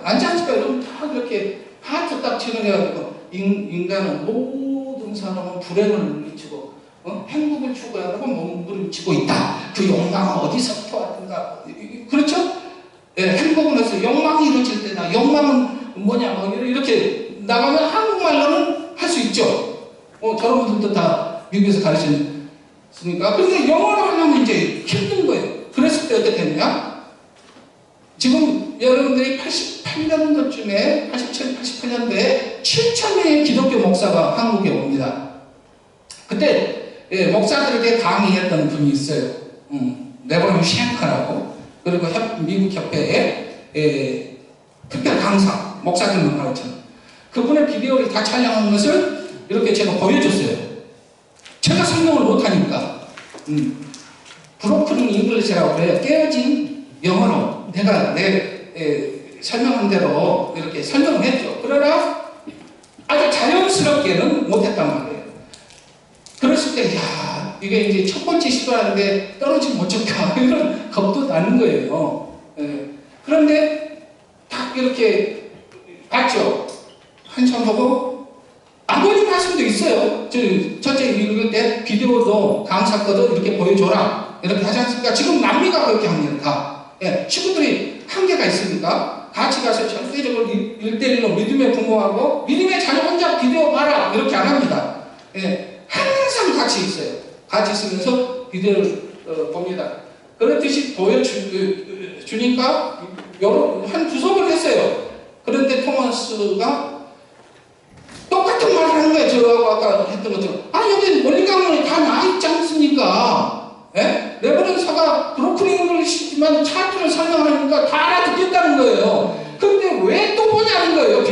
앉지 않을까? 이러면 다 이렇게 하트 딱 치는해가지고 인간은 모든 사람은 불행을 물리치고 행복을 추구하고 몸부림치고 있다. 그 욕망은 어디서부터 왔던가? 그렇죠? 행복은 어디서 욕망이 이루어질 때다. 욕망은 뭐냐? 이렇게 나가면 한국말로는 할 수 있죠. 저런 분들도 다 미국에서 가르쳤으니까. 그런데 영어로 하려면 이제 힘든 거예요. 그랬을 때 어떻게 됐냐? 지금 여러분들이 88년도쯤에 87, 88년도에 7,000명의 기독교 목사가 한국에 옵니다. 그때 목사들에게 강의했던 분이 있어요. 레버넌 쉔커라고. 그리고 미국 협회의 특별 강사, 목사들만 가르치는 그분의 비디오를 다 촬영한 것을 이렇게 제가 보여줬어요. 제가 설명을 못하니까 브로큰 잉글리시라고 해요. 깨어진 영어로 내가 설명한 대로 이렇게 설명을 했죠. 그러나 아주 자연스럽게는 못했단 말이에요. 그랬을 때, 야, 이게 이제 첫 번째 시도하는데 떨어지면 어쩔까? 이런 겁도 나는 거예요. 그런데 딱 이렇게 봤죠. 한참 보고, 아버님 말씀도 있어요. 첫째 읽을 때 비디오도 강사 거도 이렇게 보여줘라. 이렇게 하지 않습니까? 지금 남미가 그렇게 합니다. 다. 친구들이 한계가 있으니까 같이 가서 절대적으로 1대1로 믿음의 부모하고 믿음의 자녀 혼자 비디오 봐라. 이렇게 안 합니다. 항상 같이 있어요. 같이 있으면서 비디오를 봅니다. 그렇듯이 보여주니까 한 두 수업을 했어요. 그런데 토마스가 똑같은 말을 하는 거예요. 저하고 아까 했던 것처럼. 여기 원리강론이 다 나있지 않습니까? 레버넌사가 브로큰 잉글리시지만 차트를 설명하니까 다 알아듣겠다는 거예요. 그런데 왜 또 보냐는 거예요.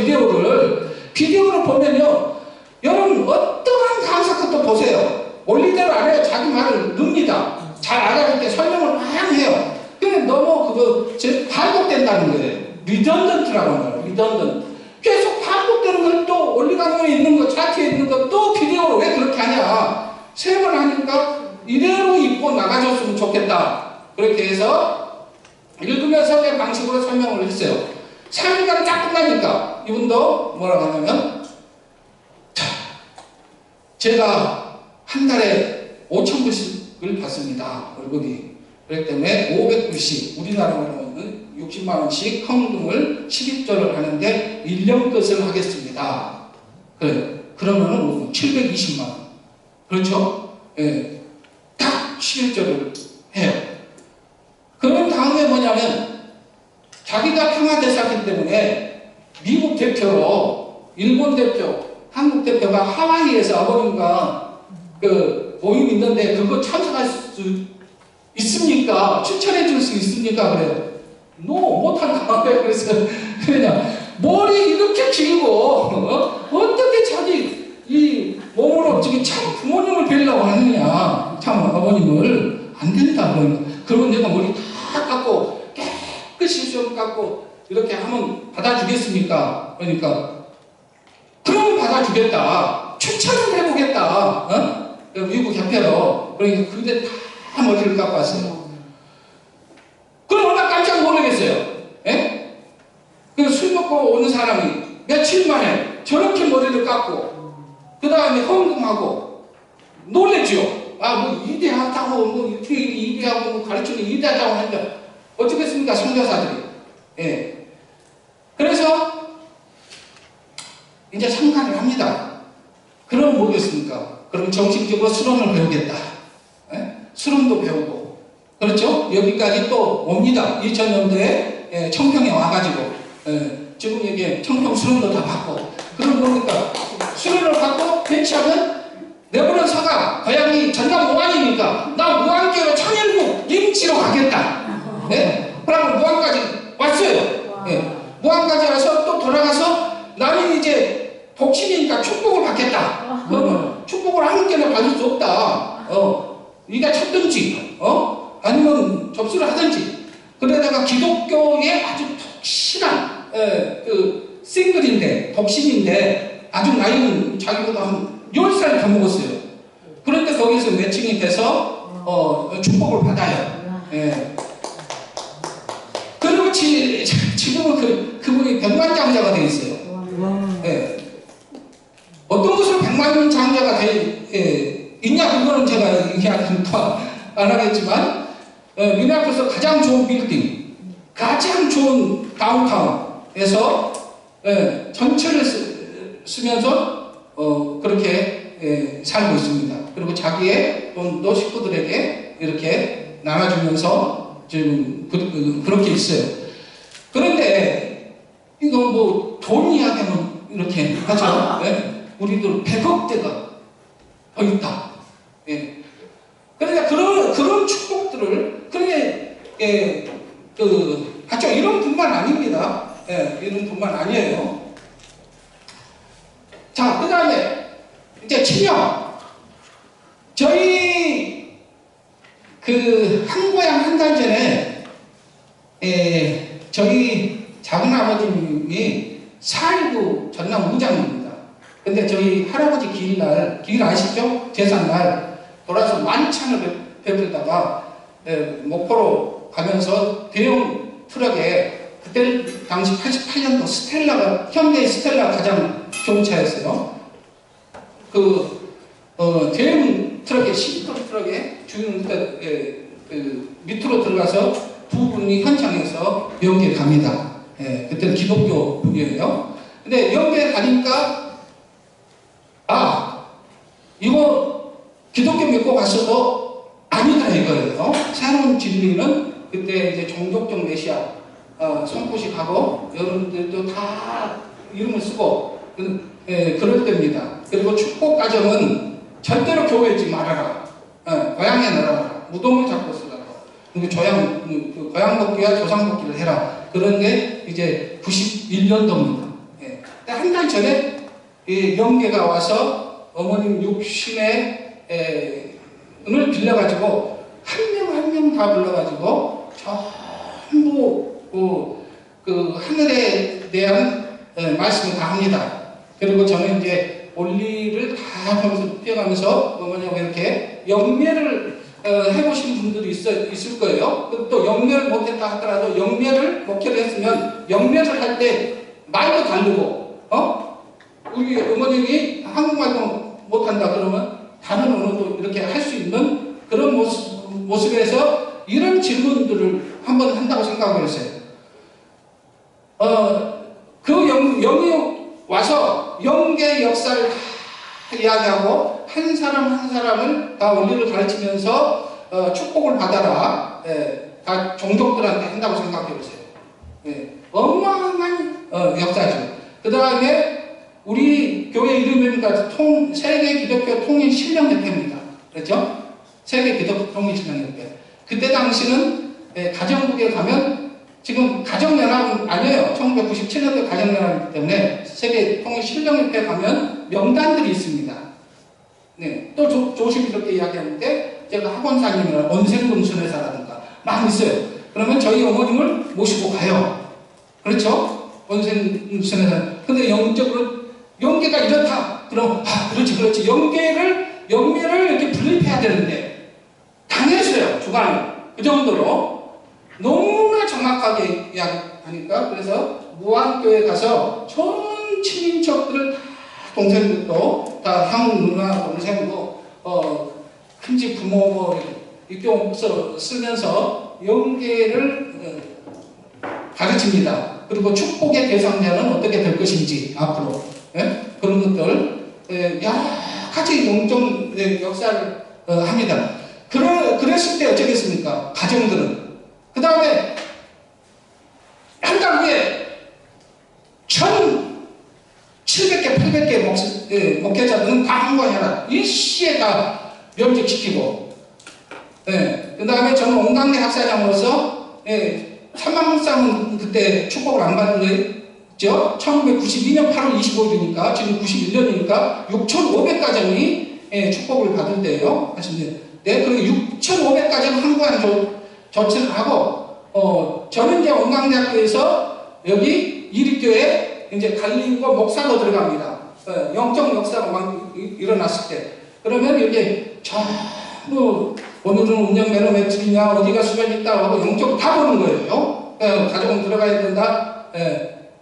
비디오를 보면요. 여러분 어떠한 강사 것도 보세요. 원리대로 안 해요. 자기 말을 넣습니다. 잘 알아볼 때 설명을 막 해요. 근데 너무 반복된다는 거예요. 리던던트라고 하는 리던던트. 계속 반복되는 걸 또 원리강론에 있는 거, 차트에 있는 거 또 비디오로 왜 그렇게 하냐. 3번 하니까 이대로 입고 나가줬으면 좋겠다. 그렇게 해서 읽으면서 내 방식으로 설명을 했어요. 3일간 딱 끝나니까 이분도 뭐라고 하냐면 제가 한 달에 5,000불씩을 받습니다. 월급이. 그렇기 때문에 500불씩 우리나라로는 60만원씩 헌금을 12조를 하는데 1년 것을 하겠습니다. 그러면은 720만원. 그렇죠? 딱 11조를 해요. 그런 다음에 뭐냐면 자기가 평화대사기 때문에 미국 대표로 일본 대표, 한국 대표가 하와이에서 아버님과 모임 있는데 그거 참석할 수 있습니까? 추천해 줄 수 있습니까? 그래요. 못한다. 그래서 그냥 머리 이렇게 길고 어떻게 자기 이 몸으로 지금 참 부모님을 뵈려고 하느냐. 참 아버님을 안 된다. 그러면 내가 머리 다 깎고 깨끗이 좀 깎고 이렇게 하면 받아주겠습니까? 그러니까 그러면 받아주겠다. 추천을 해보겠다. 미국 협회로. 그러니까 그때 다 머리를 깎고 왔어요. 그럼 얼마나 깜짝 놀라겠어요. 술 먹고 오는 사람이 며칠 만에 저렇게 머리를 깎고 그 다음에 헌금하고 놀랬죠. 뭐 이대하다고 뭐 이대하고 뭐 가르치는 이대하다고 하니까 어떻겠습니까? 선교사들이. 그래서 이제 참가를 합니다. 그럼 뭐겠습니까? 그럼 정식적으로 수론을 배우겠다. 수론도 배우고. 그렇죠? 여기까지 또 옵니다. 2000년도에 청평에 와가지고 지금 여기 청평 수련도 다 받고 그러고 보니까 수련을 받고 배치하면 레버넌사가 고향이 전남 무안이니까 나 무안교로 천일국 임지로 가겠다. 그러면 무안까지 왔어요. 무안까지 와서 또 돌아가서 나는 이제 독신이니까 축복을 받겠다. 그러면 축복을 한국교는 받을 수 없다. 네가 찾든지 아니면 접수를 하든지. 그러다가 기독교의 아주 독실한 싱글인데 독신인데 아주 나이는 자기보다 한 10살 더 먹었어요. 그런데 거기서 매칭이 돼서 축복을 받아요. 지금은 그분이 백만장자가 되어 있어요. 예. 어떤 것으로 백만장자가 있냐, 그거는 제가 얘기하니까 안 하겠지만, 미네아폴리스 가장 좋은 빌딩, 가장 좋은 다운타운에서 전체를 쓰면서 그렇게 살고 있습니다. 그리고 자기의 돈도 식구들에게 이렇게 나눠주면서 지금 그렇게 있어요. 그런데 이거 뭐 돈 이야기하면 이렇게 하죠. 우리들 100억대가 더 있다. 그러니까 그런 축복들을 하죠. 이런 분만 아닙니다. 이런 분만 아니에요. 자, 그 다음에 이제 친형. 저희 한고양 한 달 전에 저희 작은아버님이 4.19 전남 무장입니다. 근데 저희 할아버지 기일 아시죠? 제삿날 돌아서 만찬을 베풀다가 목포로 가면서 대형 트럭에 그때 당시 88년도 스텔라가, 현대 스텔라 가장 좋은 차였어요. 대형 트럭에, 시리컬 트럭에 주인 밑으로 들어가서 두 분이 현장에서 연계 갑니다. 그때는 기독교 분이에요. 근데 연계 가니까, 이거 기독교 믿고 갔어도 아니다 이거예요. 새로운 진리는 그때 이제 종족적 메시아, 손구식하고 여러분들도 다 이름을 쓰고, 그럴 때입니다. 그리고 축복 가정은 절대로 교회에 있지 말아라. 고향에 넣어라. 무덤을 잡고 쓰라고. 고향 복귀와 조상 복귀를 해라. 그런 게 이제 91년도입니다. 한 달 전에 영계가 와서 어머님 육신의 은을 빌려가지고 한 명 다 불러가지고 전부 하늘에 대한 말씀을 다 합니다. 그리고 저는 이제 올리를 다 하면서 뛰어가면서 어머니하고 이렇게 영매를 해보신 분들이 있을 거예요. 또 영매를 못했다 하더라도 영매를 목회를 했으면 영매를 할 때 말도 다르고, 우리 어머님이 한국말도 못한다 그러면 다른 언어도 이렇게 할 수 있는 그런 모습에서 이런 질문들을 한번 한다고 생각을 했어요. 영이 와서 영계 역사를 다 이야기하고 한 사람을 다 원리를 가르치면서 축복을 받아라. 다 종족들한테 한다고 생각해 보세요. 어마어마한 역사죠. 그 다음에 우리 교회 이름이니까 세계 기독교 통일 신령협회입니다. 그렇죠? 세계 기독교 통일 신령협회. 그때 당시는 가정국에 가면 지금 가정연합은 아니에요. 1997년도 가정연합이기 때문에 세계 통일 신령협회 가면 명단들이 있습니다. 또 조심스럽게 이야기하는데 제가 학원사님이나 원생금 순회사라든가 많이 있어요. 그러면 저희 어머님을 모시고 가요. 그렇죠? 원생금 순회사. 근데 영적으로 영계가 이렇다. 그럼 그렇지. 영계를 이렇게 분립해야 되는데 당했어요. 주관을. 그 정도로 너무나 정확하게 이야기하니까 그래서 무안교회 가서 전 친인척들을 다 동생들도 다 형, 누나, 동생 큰집 부모 이렇게 쓰면서 영계를 가르칩니다. 그리고 축복의 대상자는 어떻게 될 것인지 앞으로 그런 것들 여러 가지 영적 역사를 합니다. 그랬을 때 어쩌겠습니까? 가정들은. 그 다음에 한 달 후에 1,700개, 800개 목회자들은 다 한거해라. 일시에 다 면직시키고, 그 다음에 저는 온강대 학사장으로서 3만 쌍은 그때 축복을 안 받은 거였죠. 1992년 8월 25일이니까 지금 91년이니까 6,500가정이 축복을 받을 때예요. 그리고 6,500가정 한구한 조치를 하고, 저는 이제 온강대학교에서 여기 이립교에 이제 갈리고 목사도 들어갑니다. 영적 역사가 막 일어났을 때. 그러면 여기 전부 오늘은 운영 매너매트리냐 어디가 수련이 있다고 하고 영적으로 다 보는 거예요. 가족은 들어가야 된다.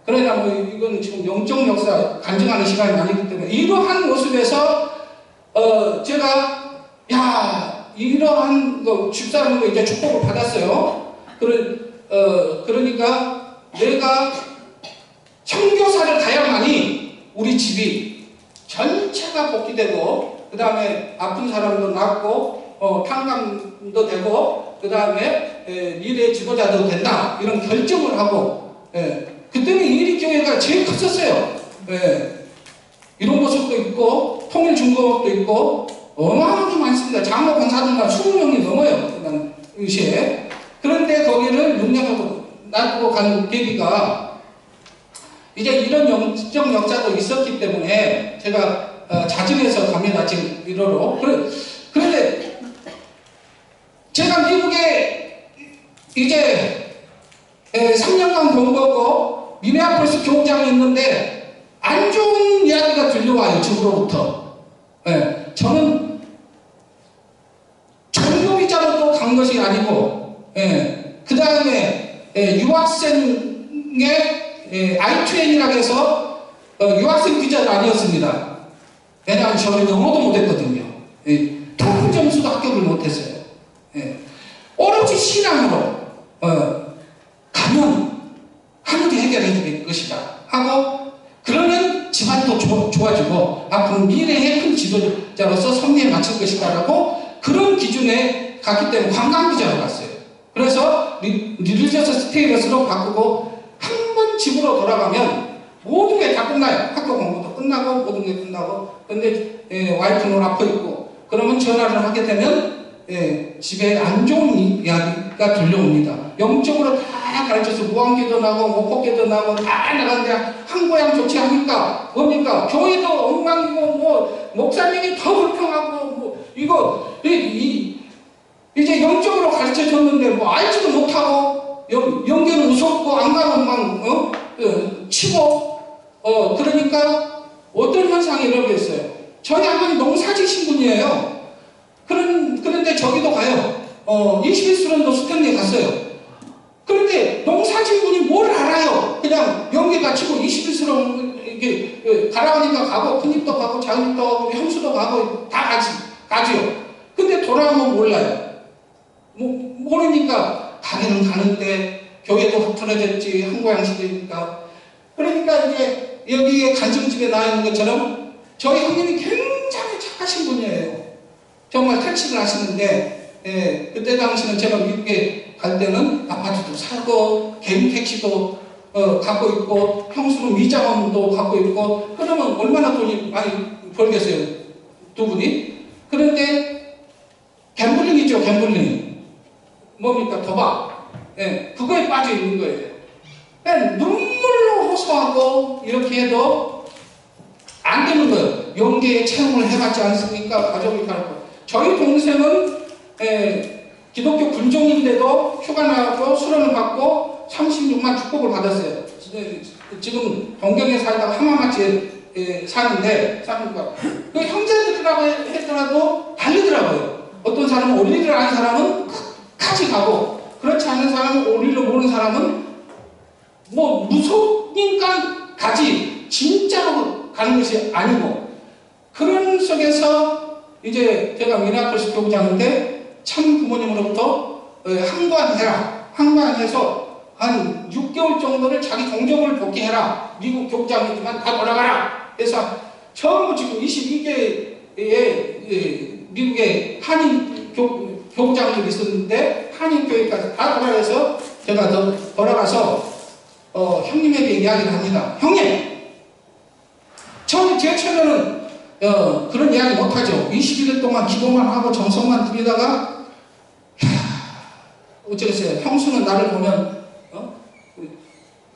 그러나 뭐 이건 지금 영적 역사 간증하는 시간이 아니기 때문에 이러한 모습에서 제가 이러한 집사람도 이제 축복을 받았어요. 그러니까 내가 선교사를 가야만이 우리 집이 전체가 복귀되고 그 다음에 아픈 사람도 낫고 탕감도 되고 그 다음에 미래의 지도자도 된다 이런 결정을 하고 그때는 이리교회가 제일 컸었어요. 이런 모습도 있고 통일중공업도 있고 어마어마하게 많습니다. 장로 권사들만 20명이 넘어요. 그 당시에. 그런데 거기를 6년하고 놔두고 간 계기가 이제 이런 영적 역사도 있었기 때문에 제가 자증해서 갑니다. 지금 1호로. 그런데 제가 미국에 이제 3년간 공부하고 미네아폴리스 교장이 있는데 안 좋은 이야기가 들려와요. 집으로부터. 저는 종교비자로 또 간 것이 아니고 그 다음에 유학생의 I2N이라고 해서 유학생 비자도 아니었습니다. 왜냐하면 저는 영어도 못했거든요. 토플 점수도 합격을 못했어요. 오로지 신앙으로 가면 하늘이 해결해 줄 것이다 하고 그러면 집안도 좋아지고 앞으로 미래의 큰 지도자로서 성리에 맞출 것이다 라고 그런 기준에 갔기 때문에 관광비자로 갔어요. 그래서 리리저스 스테이러스로 바꾸고 한 번 집으로 돌아가면 모든 게 다 끝나요. 학교 공부도 끝나고 모든 게 끝나고 근데 와이프는 아파 있고 그러면 전화를 하게 되면 집에 안 좋은 이야기가 들려옵니다. 영적으로 다 가르쳐서 무한기도 나고 목포기도 나고 다 나가는데 한 고향 좋지 않을까? 뭡니까? 교회도 엉망이고 뭐 목사님이 더 불평하고 뭐 이거 이제 영적으로 가르쳐 줬는데 뭐 알지도 못하고 영계는 무섭고 안 가면 막 치고 그러니까 어떤 현상이 일어나겠어요. 저희 아버지 농사지신 분이에요. 그런데 저기도 가요. 21수련도 스탠리에 갔어요. 그런데 농사진 분이 뭘 알아요? 그냥 영계가 치고 21수련 이렇게 가라오니까 가고 큰입도 가고 작은입도 가고 형수도 가고 다 가지요. 근데 돌아오면 몰라요. 모르니까 가기는 가는데 교회도 흐트러졌지 한고양시대니까. 그러니까 이제 여기에 간증집에 나와 있는 것처럼 저희 형님이 굉장히 착하신 분이에요. 정말 택시를 하시는데 그때 당시는 제가 미국에 갈 때는 아파트도 사고 개인 택시도 갖고 있고 형수는 미장원도 갖고 있고 그러면 얼마나 돈이 많이 벌겠어요 두 분이. 그런데 갬블링이죠. 갬블링 뭡니까? 도박. 그거에 빠져 있는 거예요. 눈물로 호소하고 이렇게 해도 안 되는 거예요. 영계에 체험을 해봤지 않습니까? 가족이 가르고. 저희 동생은 기독교 군종인데도 휴가 나고 수련을 받고 36만 축복을 받았어요. 지금 동경에 살다가 하마마치에 사는데 그 형제들이라고 했더라도 다르더라고요. 어떤 사람은 올리를 아는 사람은 끝까지 가고 그렇지 않은 사람은 올리를 모르는 사람은 뭐 무섭니까 가지 진짜로 가는 것이 아니고 그런 속에서 이제 제가 미네아폴리스 교구장인데 참 부모님으로부터 항관해라. 항관해서 한 6개월 정도를 자기 종족을 복귀해라. 미국 교구장이지만 다 돌아가라. 그래서 처음 지금 22개의 미국의 한인 교구장들이 있었는데 한인교회까지 다 돌아가서 제가 돌아가서 형님에게 이야기를 합니다. 형님! 제 처녀는 그런 이야기 못하죠. 21일 동안 기도만 하고 정성만 드리다가 어쩌겠어요. 형수는 나를 보면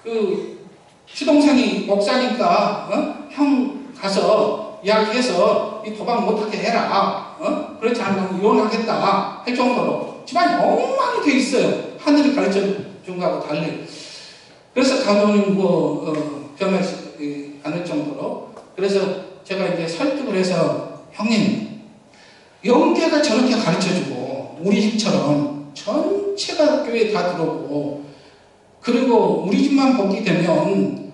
그 시동생이 목사니까 형 가서 이야기해서 이 도박 못하게 해라. 그렇지 않으면 이혼하겠다 할 정도로 집안이 엉망이 돼 있어요. 하늘이 가르쳐 준 거하고 달리. 그래서 가면은 변하지 않을 정도로. 그래서 제가 이제 설득을 해서 형님 영계가 저렇게 가르쳐주고 우리 집처럼 전체가 교회에 다 들어오고 그리고 우리 집만 보게 되면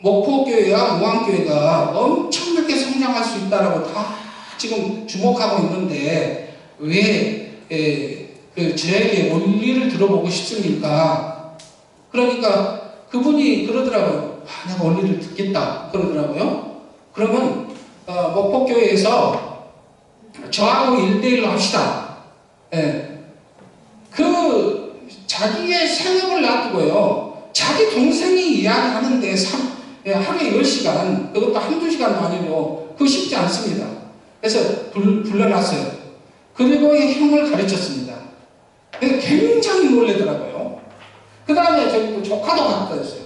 목포교회와 무안교회가 엄청나게 성장할 수 있다라고 다 지금 주목하고 있는데 왜 저에게 원리를 들어보고 싶습니까? 그러니까 그분이 그러더라고요. 내가 원리를 듣겠다 그러더라고요. 그러면 목포교회에서 저하고 1대1로 합시다. 자기의 생업을 놔두고요. 자기 동생이 이야기하는데 하루에 10시간, 그것도 한두 시간도 아니고 그거 쉽지 않습니다. 그래서 불러놨어요. 그리고 이 형을 가르쳤습니다. 굉장히 놀래더라고요. 그 다음에 저희 또 조카도 갖다 줬어요.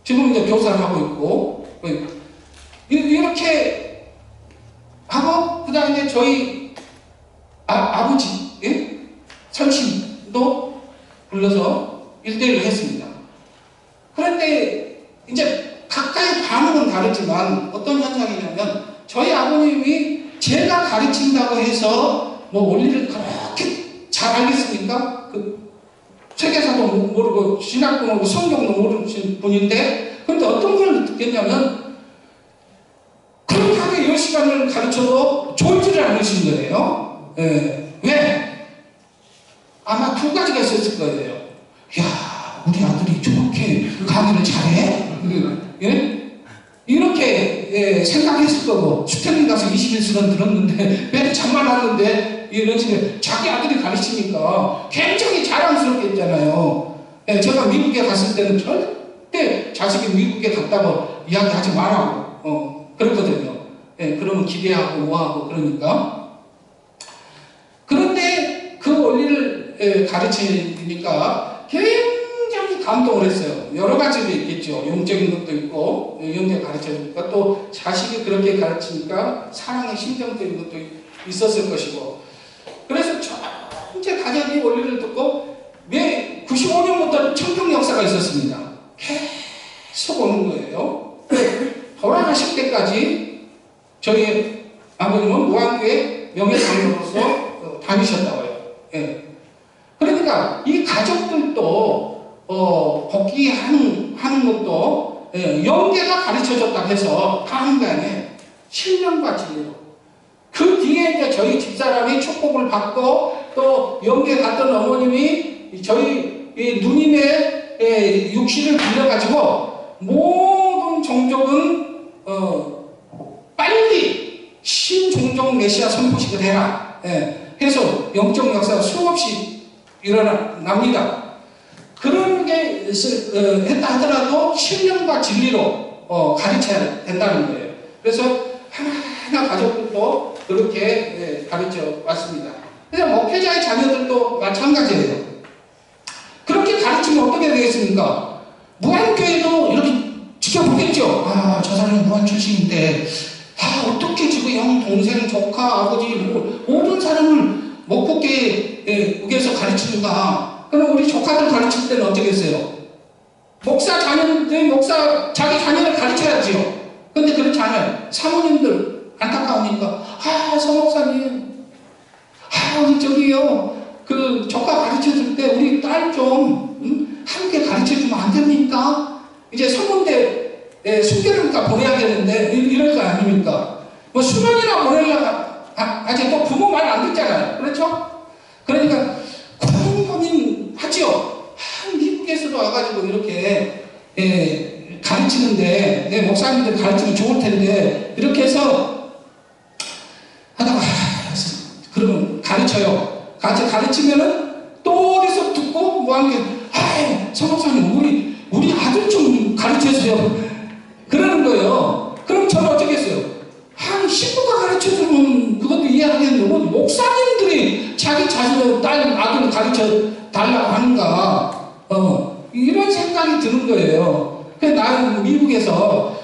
지금 이제 교사를 하고 있고, 이렇게 하고, 그 다음에 저희 아버지, 선심도 불러서 1대1로 했습니다. 그런데 이제 각각의 반응은 다르지만 어떤 현상이냐면 저희 아버님이 제가 가르친다고 해서 뭐 원리를 그렇게 잘 알겠습니까? 세계사도 모르고 신학도 모르고 성경도 모르는 분인데 그런데 어떤 걸 느꼈냐면 그렇게 하게 10시간을 가르쳐도 좋지를 않으신 거예요. 왜? 아마 두 가지가 있었을 거예요. 야, 우리 아들이 저렇게 강의를 잘해? 이렇게 생각했을 거고, 수태님 가서 21시간 들었는데, 왜 잠만 하는데, 이런 식으로 자기 아들이 가르치니까 굉장히 자랑스럽게 했잖아요. 제가 미국에 갔을 때는 절대 자식이 미국에 갔다고 이야기하지 말라고, 그랬거든요. 그러면 기대하고 뭐하고 그러니까. 그런데 그 원리를 가르치니까 굉장히 감동을 했어요. 여러 가지도 있겠죠. 영적인 것도 있고, 영적 가르쳐주니까 또 자식이 그렇게 가르치니까 사랑의 심정적인 것도 있었을 것이고. 그래서 전체 가정이 원리를 듣고 매 95년부터 청평 역사가 있었습니다. 계속 오는 거예요. 돌아가실 때까지 저희 아버님은 무안교회 명예장로로서 다니셨다고요. 그러니까 이 가족들도 복귀하는 것도 영계가 가르쳐줬다고 해서 다 한 게 아니에요. 신령과 진리로. 그 뒤에 이제 저희 집사람이 축복을 받고 또 영계 갔던 어머님이 저희 누님의 육신을 빌려가지고 모든 종족은 빨리 신종족 메시아 선포식을 해라. 해서 영적 역사가 수없이 일어납니다. 그런 게 했다 하더라도 신령과 진리로 가르쳐야 된다는 거예요. 그래서 하나하나 가족들도 그렇게 가르쳐 왔습니다. 그래서 목회자의 자녀들도 마찬가지예요. 그렇게 가르치면 어떻게 되겠습니까? 무안교회도 이렇게 지켜보겠죠. 아, 저 사람이 무안 출신인데 어떻게 지금 형, 동생, 조카, 아버지 모든 사람을 목포교회에서 가르치는가. 그럼 우리 조카들 가르칠 때는 어떻게 했어요? 목사 자녀들이 자기 자녀를 가르쳐야지요. 근데 그렇지 않아요. 사모님들 안타까우니까 서목사님 우리 저기요 그 조카 가르쳐줄 때 우리 딸 좀 함께 가르쳐주면 안 됩니까? 이제 서문대 순교니까 보내야 되는데 이럴 거 아닙니까? 뭐 수면이나 보내려고 아직 또 부모 말 안 듣잖아요. 그렇죠? 그러니까 고민 하죠. 미국에서도 와가지고 이렇게 가르치는데 목사님들 가르치면 좋을 텐데 이렇게 해서 하다가 그러면 가르쳐요. 같이 가르치면은 또 어디서 듣고 뭐 한 게 서목사님 우리 아들 좀 가르쳐주세요. 그러는 거예요. 그럼 저는 어떻게 했어요? 식구가 가르쳐주면 그것도 이해하겠는데 뭐 목사님들이 자기 자신의 아들을 가르쳐 달라고 하는가 이런 생각이 드는 거예요. 그래서 나는 미국에서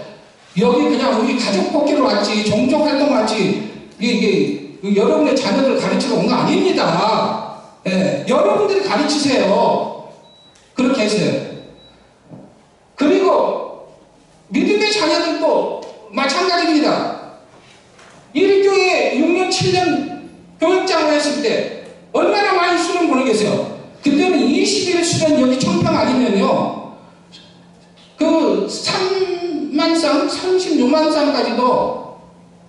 여기 그냥 우리 가족 복귀로 왔지 종족 활동 왔지 이게 여러분의 자녀들 가르치러 온 거 아닙니다. 여러분들이 가르치세요. 그렇게 했어요. 그리고 믿음의 자녀들도 마찬가지입니다. 일교회 6년 7년 교육장을 했을 때 얼마나 많이 수능 보내겠어요. 그때는 20일 수련 여기 청평 아니면요. 그 3만 쌍, 36만 쌍까지도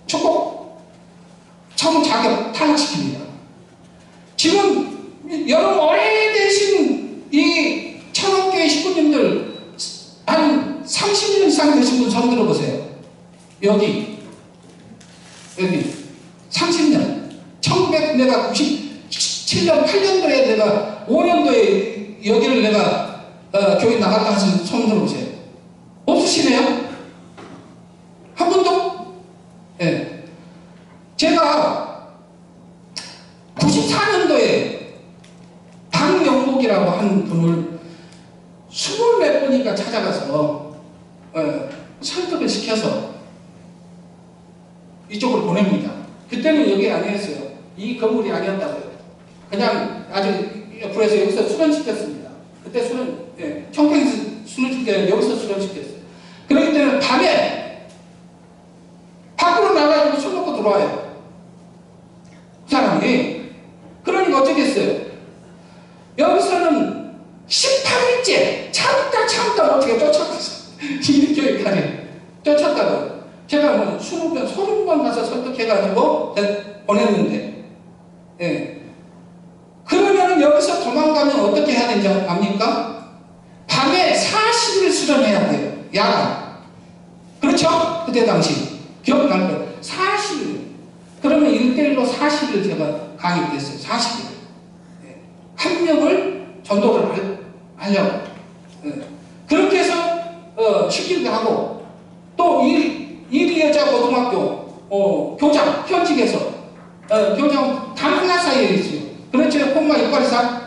축복 청 자격 탈락시킵니다. 지금 여러분 오래되신 이 창업교회 식구님들 한 30년 이상 되신 분 손 들어보세요. 여기 30년 1997년 8년도에 내가 5년도에 여기를 내가 교회 나갔다 하신 손 들어보세요. 없으시네요? 한 분도? 네. 제가 94년도에 박영복이라고 한 분을 20몇 분이니까 찾아가서 설득을 시켜서 이쪽으로 보냅니다. 그때는 여기 아니었어요. 이 건물이 아니었다고요. 그냥 아주 옆으로 여기서 수련시켰습니다. 그때 청평에서 수련시켰어요. 여기서 수련시켰어요. 그렇기 때문에 밤에 밖으로 나가지고 술 먹고 들어와요. 그 사람이. 그러니까 어쩌겠어요. 여기서는 18일째 참다 어떻게 쫓아가서 이렇게까지 쫓았다고요. 제가 뭐 20번, 30번 가서 설득해가지고 보냈는데, 예. 그러면 여기서 도망가면 어떻게 해야 되는지 압니까? 밤에 40일 수련해야 돼요. 야간. 그렇죠? 그때 당시. 기억날 거예요. 40일. 그러면 1대1로 40일 제가 강의했어요. 40일. 예. 한 명을 전도를 하려고. 예. 그렇게 해서, 시키기도 하고, 또 이리여자 고등학교, 교장, 현직에서, 교장 단 하나 사이에 있어요. 그렇죠? 콤마 이과리사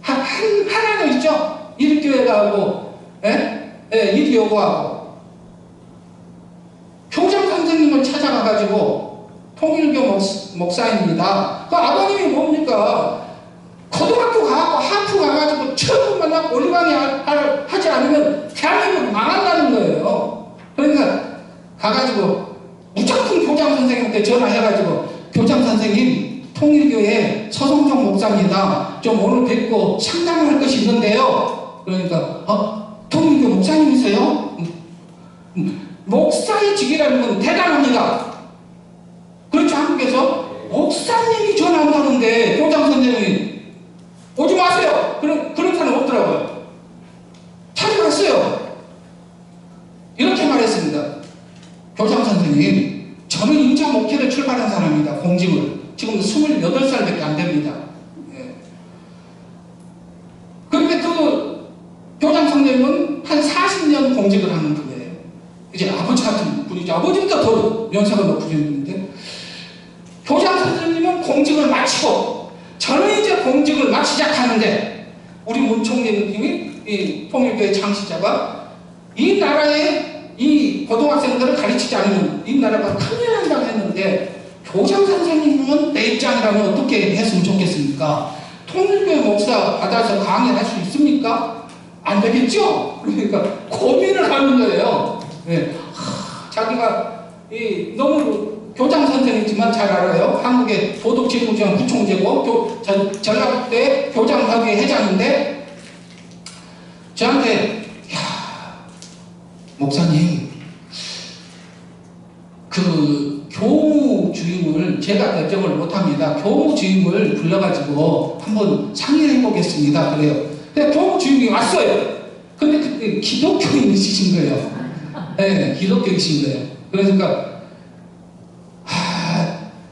하나는 있죠? 이리교회가 이리여고하고. 교장 선생님을 찾아가가지고, 통일교 목사입니다. 그 아버님이 뭡니까? 고등학교 가고 하프 가가지고 처음 만나고 올리방이 하지 않으면 대한민국 망한다는 거예요. 그러니까 가가지고 무조건 교장 선생님한테 전화해가지고 교장 선생님 통일교회 서성정 목사입니다. 좀 오늘 뵙고 상담할 것이 있는데요. 그러니까 통일교 목사님이세요? 목사의 직이라는 건 대단합니다. 그렇죠. 한국에서 목사님이 전화 온다는데 교장 선생님이 오지 마세요. 그런 사람 없더라고요. 찾아갔어요. 이렇게 말했습니다. 교장 선생님, 저는 인자 목회를 출발한 사람입니다. 공직을. 지금 28살밖에 안 됩니다. 예. 그런데 그 교장 선생님은 한 40년 공직을 하는 분이에요. 이제 아버지 같은 분이죠. 아버지보다 더 연세가 높으신 분인데, 교장 선생님은 공직을 마치고, 저는 이제 공직을 막 시작하는데, 우리 문총리님이 이 통일교회 창시자가 이 나라의 이 고등학생들을 가르치지 않으면 이 나라가 큰일 난다고 했는데, 교장 선생님은 내 입장이라면 어떻게 했으면 좋겠습니까? 통일교회 목사 받아서 강의할 수 있습니까? 안 되겠죠? 그러니까 고민을 하는 거예요. 네. 자기가 너무 교장 선생이지만 잘 알아요. 한국의 도덕진흥위원 부총재고 전라북도의 교장협의 회장인데 저한테 목사님 그 교무주임을 제가 결정을 못합니다. 교무주임을 불러가지고 한번 상의를 해보겠습니다. 그래요. 근데 교무주임이 왔어요. 근데 그때 기독교인이신 거예요. 네, 기독교이신 거예요. 그러니까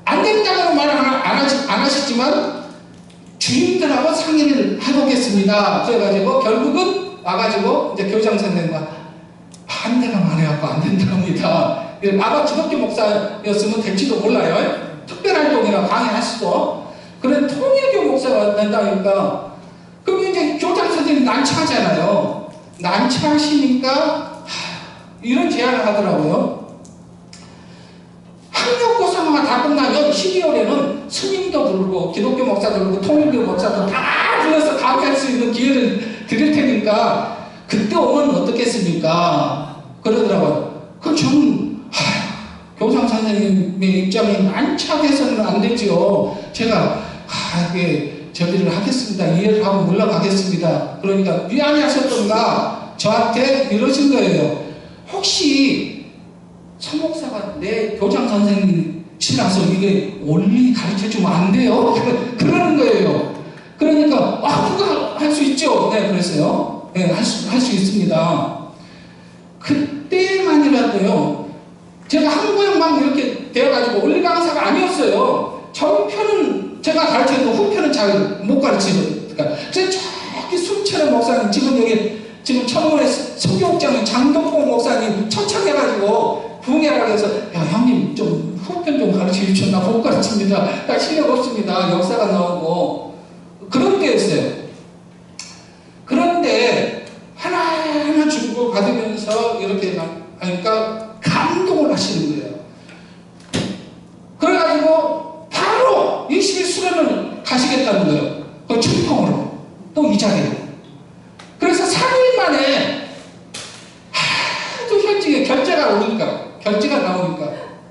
안 된다고 말을 안 하셨지만 주임들하고 상의를 해보겠습니다. 그래가지고 결국은 와가지고 이제 교장 선생님과 반대가 많아갖고 안 된답니다. 아마 기독교 목사였으면 될지도 몰라요. 특별활동이나 강의할 수도. 그런 통일교 목사가 된다니까 그럼 이제 교장 선생님 난처하잖아요. 난처하시니까 이런 제안을 하더라고요. 학력고사가 다 끝나면 12월에는 스님도 부르고 기독교 목사도 부르고 통일교 목사도 다 불러서 강의할 수 있는 기회를 드릴 테니까 그때 오면 어떻겠습니까? 그러더라고요. 그럼 저는 교장 선생님의 입장이 난처해서는 안 되죠. 제가 이게 저기를 하겠습니다. 이해를 하고 물러가겠습니다. 그러니까 미안해하셨던가 저한테 이러신 거예요. 혹시 서 목사가 내 교장 선생님이라서 이게 원리 가르쳐주면 안 돼요? 그러는 거예요. 그러니까 그거 할 수 있죠. 네, 그랬어요. 네, 할 수 있습니다. 그때만이라도요. 제가 한국형 막 이렇게 되어가지고 원리 강사가 아니었어요. 전편은 제가 가르쳐도 후편은 잘 못 가르치거든요. 그러니까 저기 숨차는 목사님 지금 청문회 성교육장에 장동봉 목사님 초청해가지고 부흥회라고 해서 야 형님 좀 후편 좀 가르쳐 주셨나 못 가르칩니다. 나 실력 없습니다. 역사가 나오고 그런 게 있어요. 그런데 하나하나 주고 받으면서 이렇게 하니까 감동을 하시는 거예요. 그래가지고 바로 20일 수련을 가시겠다는 거예요. 그 충청으로 또 이 자리에. 그래서 3일 만에 하도 현직에 결제가 나오니까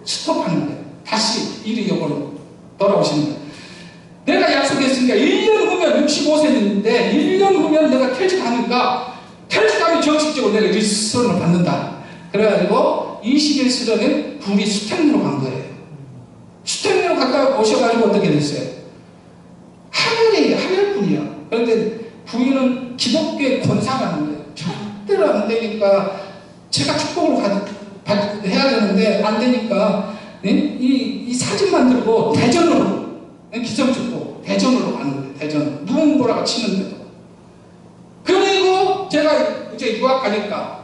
스톱하는 거예요. 다시 일이 요거로 돌아오시는 거예요. 내가 약속했으니까 1년 후면 65세인데 1년 후면 내가 퇴직하니까 퇴직하면 정식적으로 내가 일수련을 받는다. 그래가지고 20일 수련에 불이 수택리로 간 거예요. 수택리로 갔다 오셔가지고 어떻게 됐어요? 하늘뿐이야. 그런데 부인은 기독교에 권상하는 거예요. 절대로 안 되니까 제가 축복을 해야 되는데 안 되니까 이 사진만 들고 대전으로 기성축복 대전으로 가는 거예요. 대전 누군가라고 치는데도. 그리고 제가 이제 유학 가니까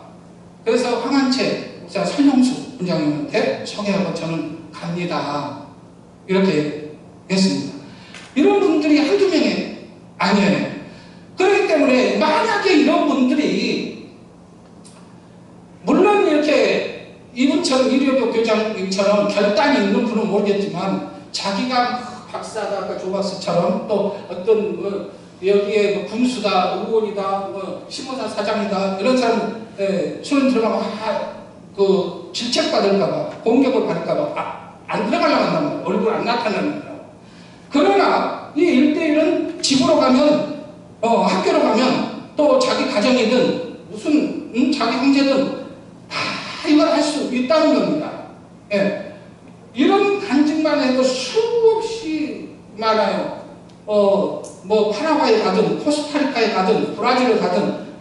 그래서 황한채 목사 설명수 분장님한테 소개하고 저는 갑니다. 이렇게 했습니다. 이런 분들이 한두 명이 아니에요. 그렇기 때문에 만약에 이런 분들이 물론 이렇게 이분처럼 일요교 교장님처럼 결단이 있는 분은 모르겠지만 자기가 박사다 아까 조박사처럼 또 어떤 여기에 군수다 의원이다 신문사 사장이다 이런 사람 수련 들어가면 질책받을까봐 공격을 받을까봐 안 들어가려고 한단 말이에요. 얼굴 안 나타나는 거라고. 그러나 이 1대1은 집으로 가면 학교로 가면 또 자기 가정이든 무슨 자기 형제든 다 이걸 할 수 있다는 겁니다. 예. 이런 간증만 해도 수없이 많아요. 뭐 파라과이에 가든 코스타리카에 가든 브라질에 가든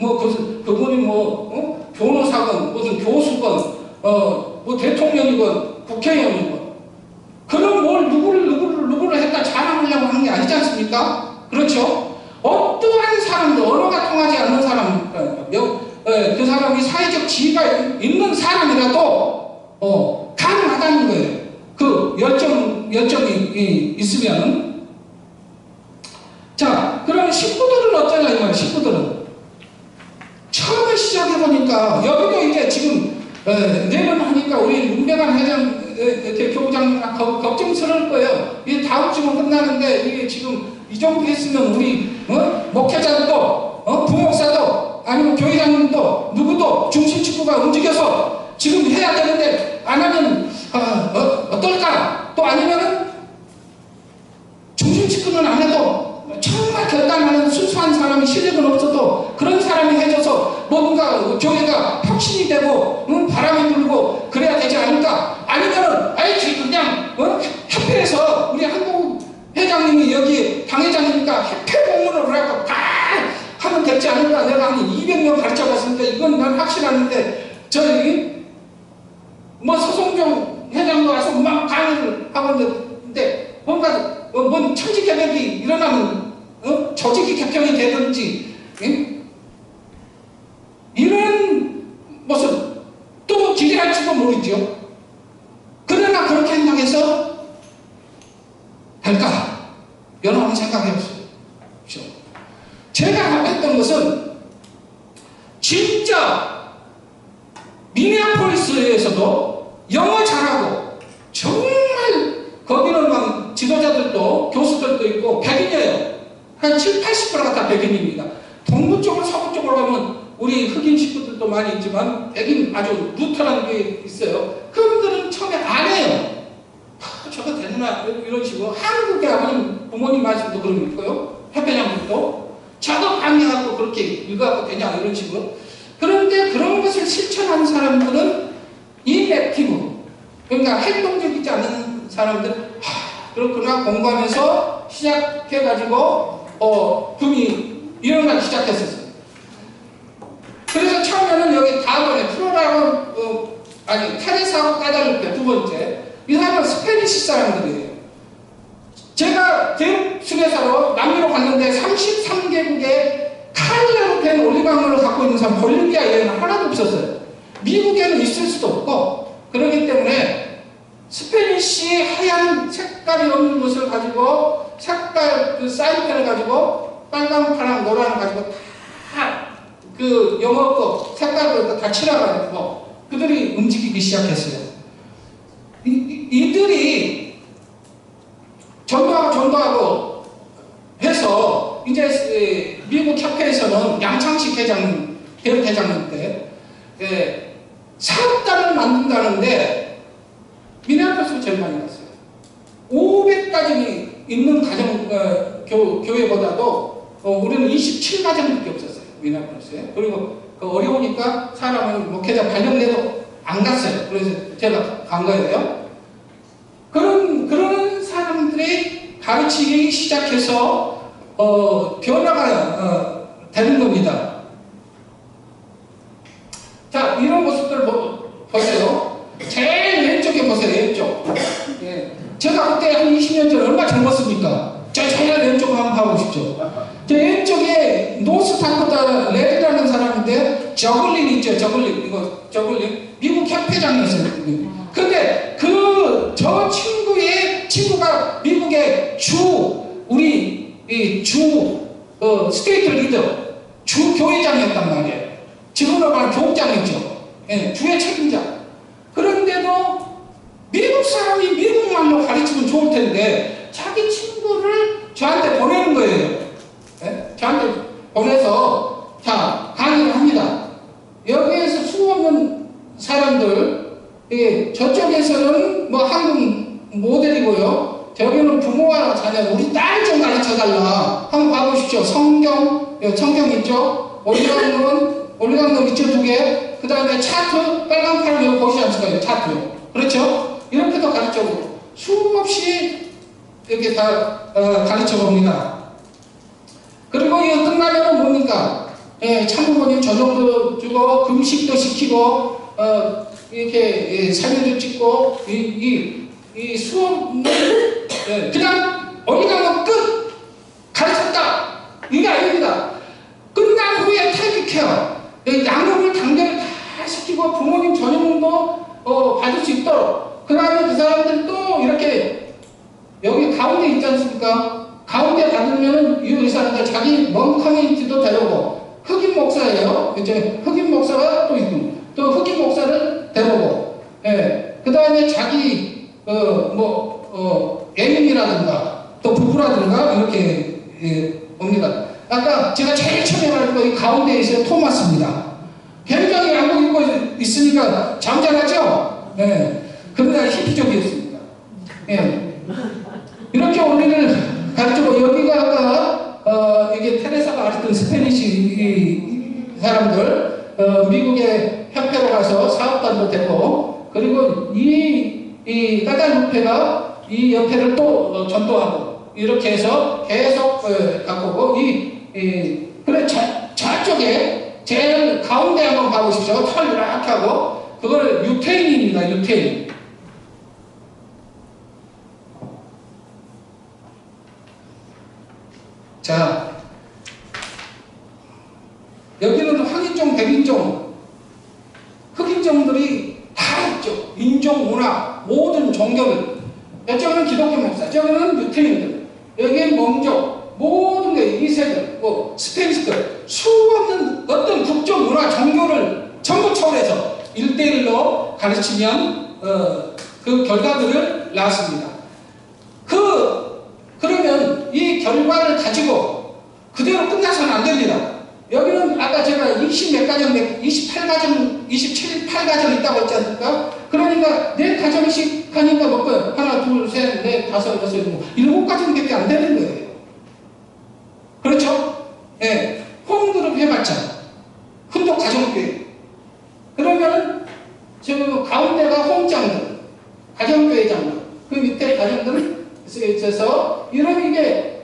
그분이 변호사건 무슨 교수건 뭐 대통령이건 국회의원이건 그런 뭘 누구를 했다 자랑하려고 하는 게 아니지 않습니까? 그렇죠? 어떠한 사람도 언어가 통하지 않는 사람 그 사람이 사회적 지위가 있는 사람이라도 가능하다는 거예요. 그 열정이 있으면. 자, 그럼 식구들은 어쩌냐 이 말이에요. 식구들은 처음에 시작해보니까 여기도 이제 지금 내년 하니까 우리 문배관 회장 교부장님이랑 걱정스러울 거예요. 이게 다음 주면 끝나는데 이게 지금 이 정도 했으면 우리 목회자도 부목사도 아니면 교회장님도 누구도 중심축구가 움직여서 지금 해야 되는데 안 하면 어떨까? 또 아니면은 중심축구는 안 해도 정말 결단하는 순수한 사람이 실력은 없어도 그런 사람이 해줘서 뭔가 교회가 혁신이 되고 바람이 불고 그래야 되지 않을까? 아니면은 그냥 협회에서 우리 한국 회장님이 여기 당회장이니까 협회 공문을 하고 다 하면 되지 않을까? 내가 한 200명 가르쳐봤으니까 이건 난 확실하는데 저희 서성종 회장도 와서 막 강의를 하고 있는데 뭔가 뭔 천지개벽이 일어나면 조직이 개편이 되든지 이런 모습 또 기대할지도 모르죠. 그러나 그렇게 행동해서 될까? 여러분 생각해 보십시오. 제가 했던 것은 진짜 미네아폴리스에서도 영어 잘하고 정말 거기는 막 지도자들도 교수들도 있고 백인이에요. 한 7, 80%가 다 백인입니다. 동부 쪽으로 서부 쪽으로 가면 우리 흑인 식구들도 많이 있지만 백인 아주 루터라는 게 있어요. 그분들은 처음에 안 해요. 저거 되나 이런 식으로 한국에 아버님 부모님 말씀도 그런 거 있고요. 협회장님도 자도 강의하고 그렇게 읽어갖고 되냐 이런 식으로. 그런데 그런 것을 실천하는 사람들은 인액티브, 그러니까 활동적이지 않은 사람들, 그렇구나 공부하면서 시작해가지고 붐이 일어나기 시작했었어요. 그래서 처음에는 여기 다음번에 프로라고 테레사하고 까다롭게 두 번째, 이 사람은 스페니시 사람들이에요. 제가 대륙수계사로 남미로 갔는데 33개국에 칼라로 된 올리광물을 갖고 있는 사람 볼리비아에는 하나도 없었어요. 미국에는 있을 수도 없고. 그렇기 때문에 스페니시 하얀 색깔이 없는 것을 가지고 색깔 그 사인펜을 가지고 빨강, 파랑, 노란을 가지고 다 그 영어법 색깔을 다 칠해가지고 그들이 움직이기 시작했어요. 이들이 전도하고 해서 이제 미국 협회에서는 양창식 회장님, 대륙 회장님 때 사업단을 만든다는데 미네아폴리스가 제일 많이 갔어요. 500가정이 있는 교회보다도 우리는 27가정밖에 없었어요. 미네아폴리스에. 그리고 어려우니까 사람은 목회자 발령돼도 안 갔어요. 그래서 제가 간 거예요. 그런 사람들이 가르치기 시작해서 변화가 되는 겁니다. 자, 이런 모습들 보세요. 제일 왼쪽에 보세요. 왼쪽. 예. 제가 그때 한 20년 전에 얼마 젊었습니까? 제일 왼쪽 한번 봐보십시오. 저 왼쪽에 노스타코타 레드라는 사람인데 저글린 있죠. 저글린. 미국 협회장이었어요. 근데 저 친구가 미국의 스테이트 리더, 주 교회장이었단 말이에요. 지금으로 말하면 교육장이죠. 예, 주의 책임자. 그런데도 미국 사람이 미국말로 가르치면 좋을 텐데 자기 친구를 저한테 보내는 거예요. 예? 저한테 보내서 자, 강의를 합니다. 여기에서 수없는 사람들, 저쪽에서는 뭐 한국 모델이고요. 저기는 부모와 자녀, 우리 딸 좀 가르쳐달라. 한번 봐보십시오. 성경 있죠? 올리광물 있죠? 2개. 그 다음에 차트, 빨간 파란 이거 보시지 않을까요? 차트. 그렇죠? 이렇게도 가르쳐보고 수없이 이렇게 다 가르쳐 봅니다. 그리고 이거 끝나면 뭡니까? 참부모님 저녁도 주고 금식도 시키고 이렇게 사진도 찍고 이 수업 그냥 올리광물 끝 가르쳤다 이게 아닙니다. 끝난 후에 태교 케어 양육을 단계를 다 시키고 부모님 전용도 받을 수 있도록 그 다음에 그 사람들 또 이렇게 여기 가운데 있지 않습니까? 가운데 받으면은 이 의사한테 자기 먼 커뮤니티도 데려오고 흑인 목사예요. 이제 흑인 목사가 또 있고 또 흑인 목사를 데려오고 그 다음에 자기 애인이라든가 또 부부라든가 이렇게 옵니다. 아까 제가 제일 처음에 말했던 이 가운데에 있어요. 토마스입니다. 굉장히 양복 입고 있으니까 잠잠하죠? 그러나 히피족이었습니다. 이렇게 우리를 가르치고 여기가 아까 이게 테레사가 가르쳤던 스페니시 사람들 미국의 협회로 가서 사업단도 되고 그리고 이 까달루페가 이 협회를 또 전도하고 이렇게 해서 계속 갖고 오고 그래 저쪽에 제일 가운데 한번 봐보십시오. 털 이렇게 하고 그걸 유태인입니다. 유태인. 자, 여기는 황인종, 백인종, 흑인종들이 다 있죠. 인종, 문화, 모든 종교들. 이쪽은 기독교 목사, 저기는 유태인들, 여기는 몽족, 모든 게 이세들, 스페니스들, 수없는 어떤 국적, 문화, 종교를 전부 초월해서 1대1로 가르치면 그 결과들을 낳았습니다. 그러면 이 결과를 가지고 그대로 끝나서는 안 됩니다. 여기는 아까 제가 20몇 가정, 28가정, 27, 8가정 있다고 했지 않습니까? 그러니까 4가정씩 하니까 뭐 하나, 둘, 셋, 넷, 다섯, 여섯, 일곱 가지밖에 안 되는 거예요. 그렇죠? 예. 홈그룹 해봤자 훈독 가정교회. 그러면 저 가운데가 홈장들, 가정교회장들, 그 밑에 가정들은 있어서 이런 이게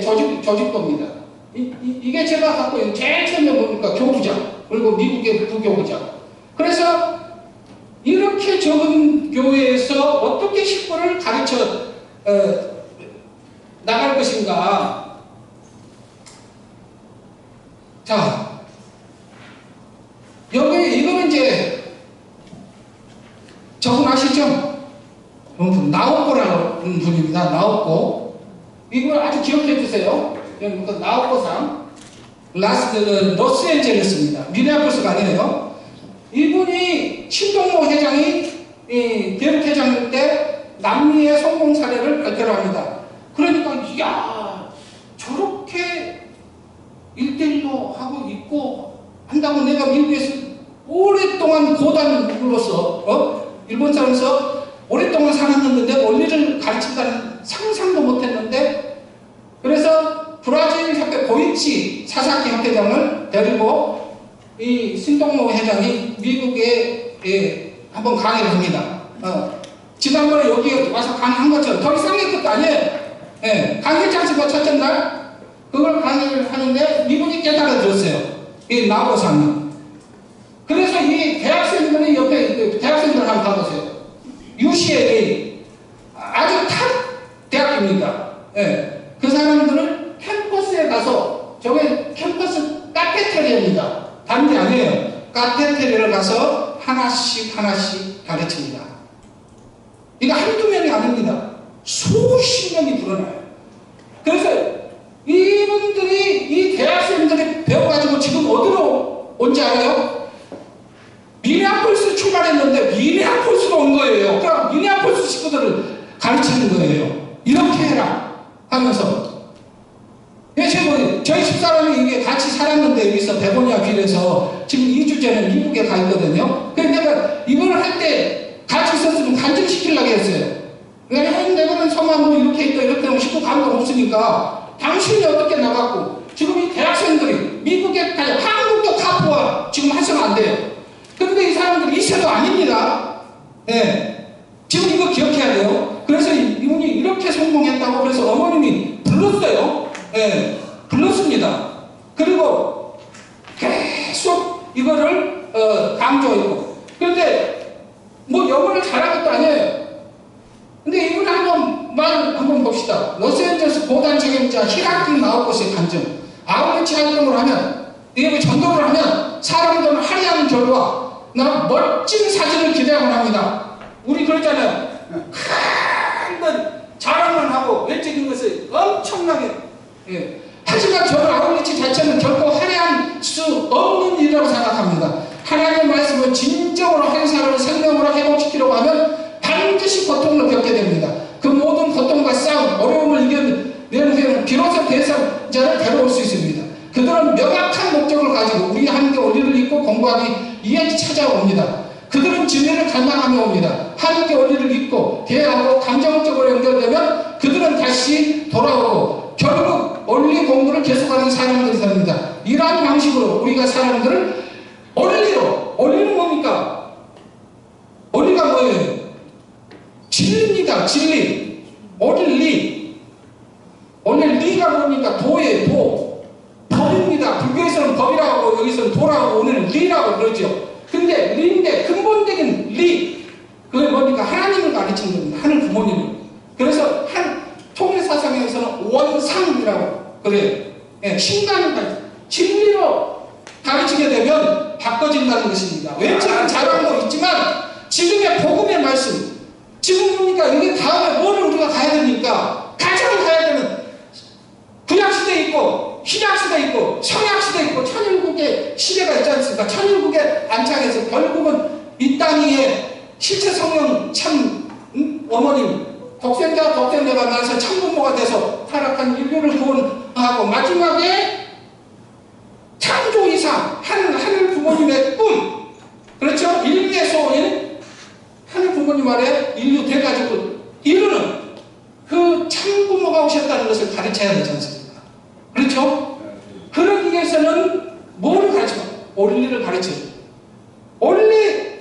조직도입니다. 이게 제가 갖고 있는 제일 처음에 보니까 교부장, 그리고 미국의 부교부장. 그래서 이렇게 적은 교회에서 어떻게 식구를 가르쳐 나갈 것인가. 자, 여기 이거는 이제 적응하시죠? 나옥고라는 분입니다. 나옥고. 이걸 아주 기억해 주세요. 나옥고상. 로스앤젤레스입니다. 미네아폴리스가 아니에요. 이분이 신동모 회장이 대륙회장 때 남미의 성공 사례를 발표를 합니다. 그러니까 이야 저렇게 1대1로 하고 있고 한다고 내가 미국에서 오랫동안 고단으로서 일본 사람에서 오랫동안 살았는데 원리를 가르친다는 상상도 못했는데, 그래서 브라질 협회 고이치 사사키 협회장을 데리고 이 신동모 회장이 미국에 한번 강의를 합니다. 지난번에 여기 와서 강의한 것처럼 더 이상의 것도 아니에요. 강의 장소가 첫째 날 그걸 강의를 하는데 미국이 깨달아 들었어요. 이 나고상이. 그래서 이 대학생들이 옆에 대학생들 한번 가보세요. UCLA 아주 탑 대학입니다. 그 사람들은 캠퍼스에 가서 저게 캠퍼스 카페테리아입니다. 다른 게 아니에요. 카페테리아를 가서 하나씩 가르칩니다. 이거 한두 명이 아닙니다. 수십 명이 불어나요. 그래서 이분들이 이 대학생들이 배워가지고 지금 어디로 온지 알아요? 미네아폴리스 출발했는데 미네아폴리스로 온 거예요. 그럼 미네아폴리스 식구들을 가르치는 거예요. 이렇게 해라 하면서. 저희 집사람이 이게 같이 살았는데 여기서 베고니아 빌에서 지금 2주 전에 미국에 가 있거든요. 그래서 내가 이거를 할 때 같이 있었으면 간증시키려고 했어요. 내가는 서만 이렇게 있다 이렇게 하면 식구 감도 없으니까 당신이 어떻게 나갔고 지금 이 대학생들이 미국에 가야 한국도 카푸와 지금 하시면 안 돼요. 그런데 이 사람들 이세도 아닙니다. 지금 이거 기억해야 돼요. 그래서 이분이 이렇게 성공했다고 그래서 어머님이 불렀어요. 불렀습니다. 그리고 계속 이거를 강조했고. 그런데 뭐 영어를 잘한 것도 아니에요. 근데 이분 한번 봅시다. 로스앤젤레스 고단 책임자 히라키 나오코스의 간증. 아울리치 활동을 하면, 이게 전도를 하면 사람들은 화려한 결과, 나 멋진 사진을 기대하곤 합니다. 우리 그러잖아요. 큰 자랑만 하고 외적인 것을 엄청나게. 하지만 저는 아울리치 자체는 결코 화려한 수 없는 일이라고 생각합니다. 하나님의 말씀을 진정으로 한 사람을 생명으로 회복시키려고 하면 반드시 고통을 겪게 됩니다. 그 모든 고통과 싸움, 어려움을 이겨낸 후에는 비로소 대상자를 데려올 수 있습니다. 그들은 명확한 목적을 가지고 우리 함께 원리를 잊고 공부하기 위해 찾아옵니다. 그들은 진리를 갈망하며 옵니다. 함께 원리를 잊고 대화하고 감정적으로 연결되면 그들은 다시 돌아오고 결국 원리 공부를 계속하는 사람들이 됩니다. 이러한 방식으로 우리가 사람들을 원리는 뭡니까? 원리가 뭐예요? 진리입니다. 진리. 원리. 리가 뭡니까? 도예요. 도. 법입니다. 불교에서는 법이라고 하고 여기서는 도라고 오늘 리라고 그러죠. 근데 리인데 근본적인 리. 그게 뭡니까? 하나님을 가르치는 겁니다. 하늘 부모님을. 그래서 통일사상에서는 원상이라고 그래요. 신간을 진리로 가르치게 되면 바꿔진다는 것입니다. 외적인 자랑도 있지만 지금의 복음의 말씀, 지금 뭡니까? 여기 다음에 뭐를 우리가 가야 됩니까? 가장 가야 되는 구약시대 있고 신약시대 있고 성약시대 있고 천일국의 시대가 있지 않습니까? 천일국의 안창에서 결국은 이 땅 위에 실체 성령 참 어머님 독생자가 나서 참부모가 돼서 타락한 인류를 구원하고 마지막에 창조 이상 하늘 부모님의 꿈, 그렇죠? 인류의 소원인 하늘 부모님 아래 인류 되지 않습니까? 그렇죠? 그러기 위해서는 뭐를 가르쳐? 원리를 가르쳐줘. 원리,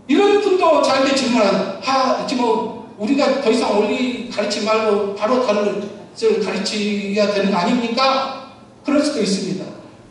이런 분도 저한테 질문하는, 지금 우리가 더 이상 원리 가르치지 말고 바로 다른 것을 가르쳐야 되는 거 아닙니까? 그럴 수도 있습니다.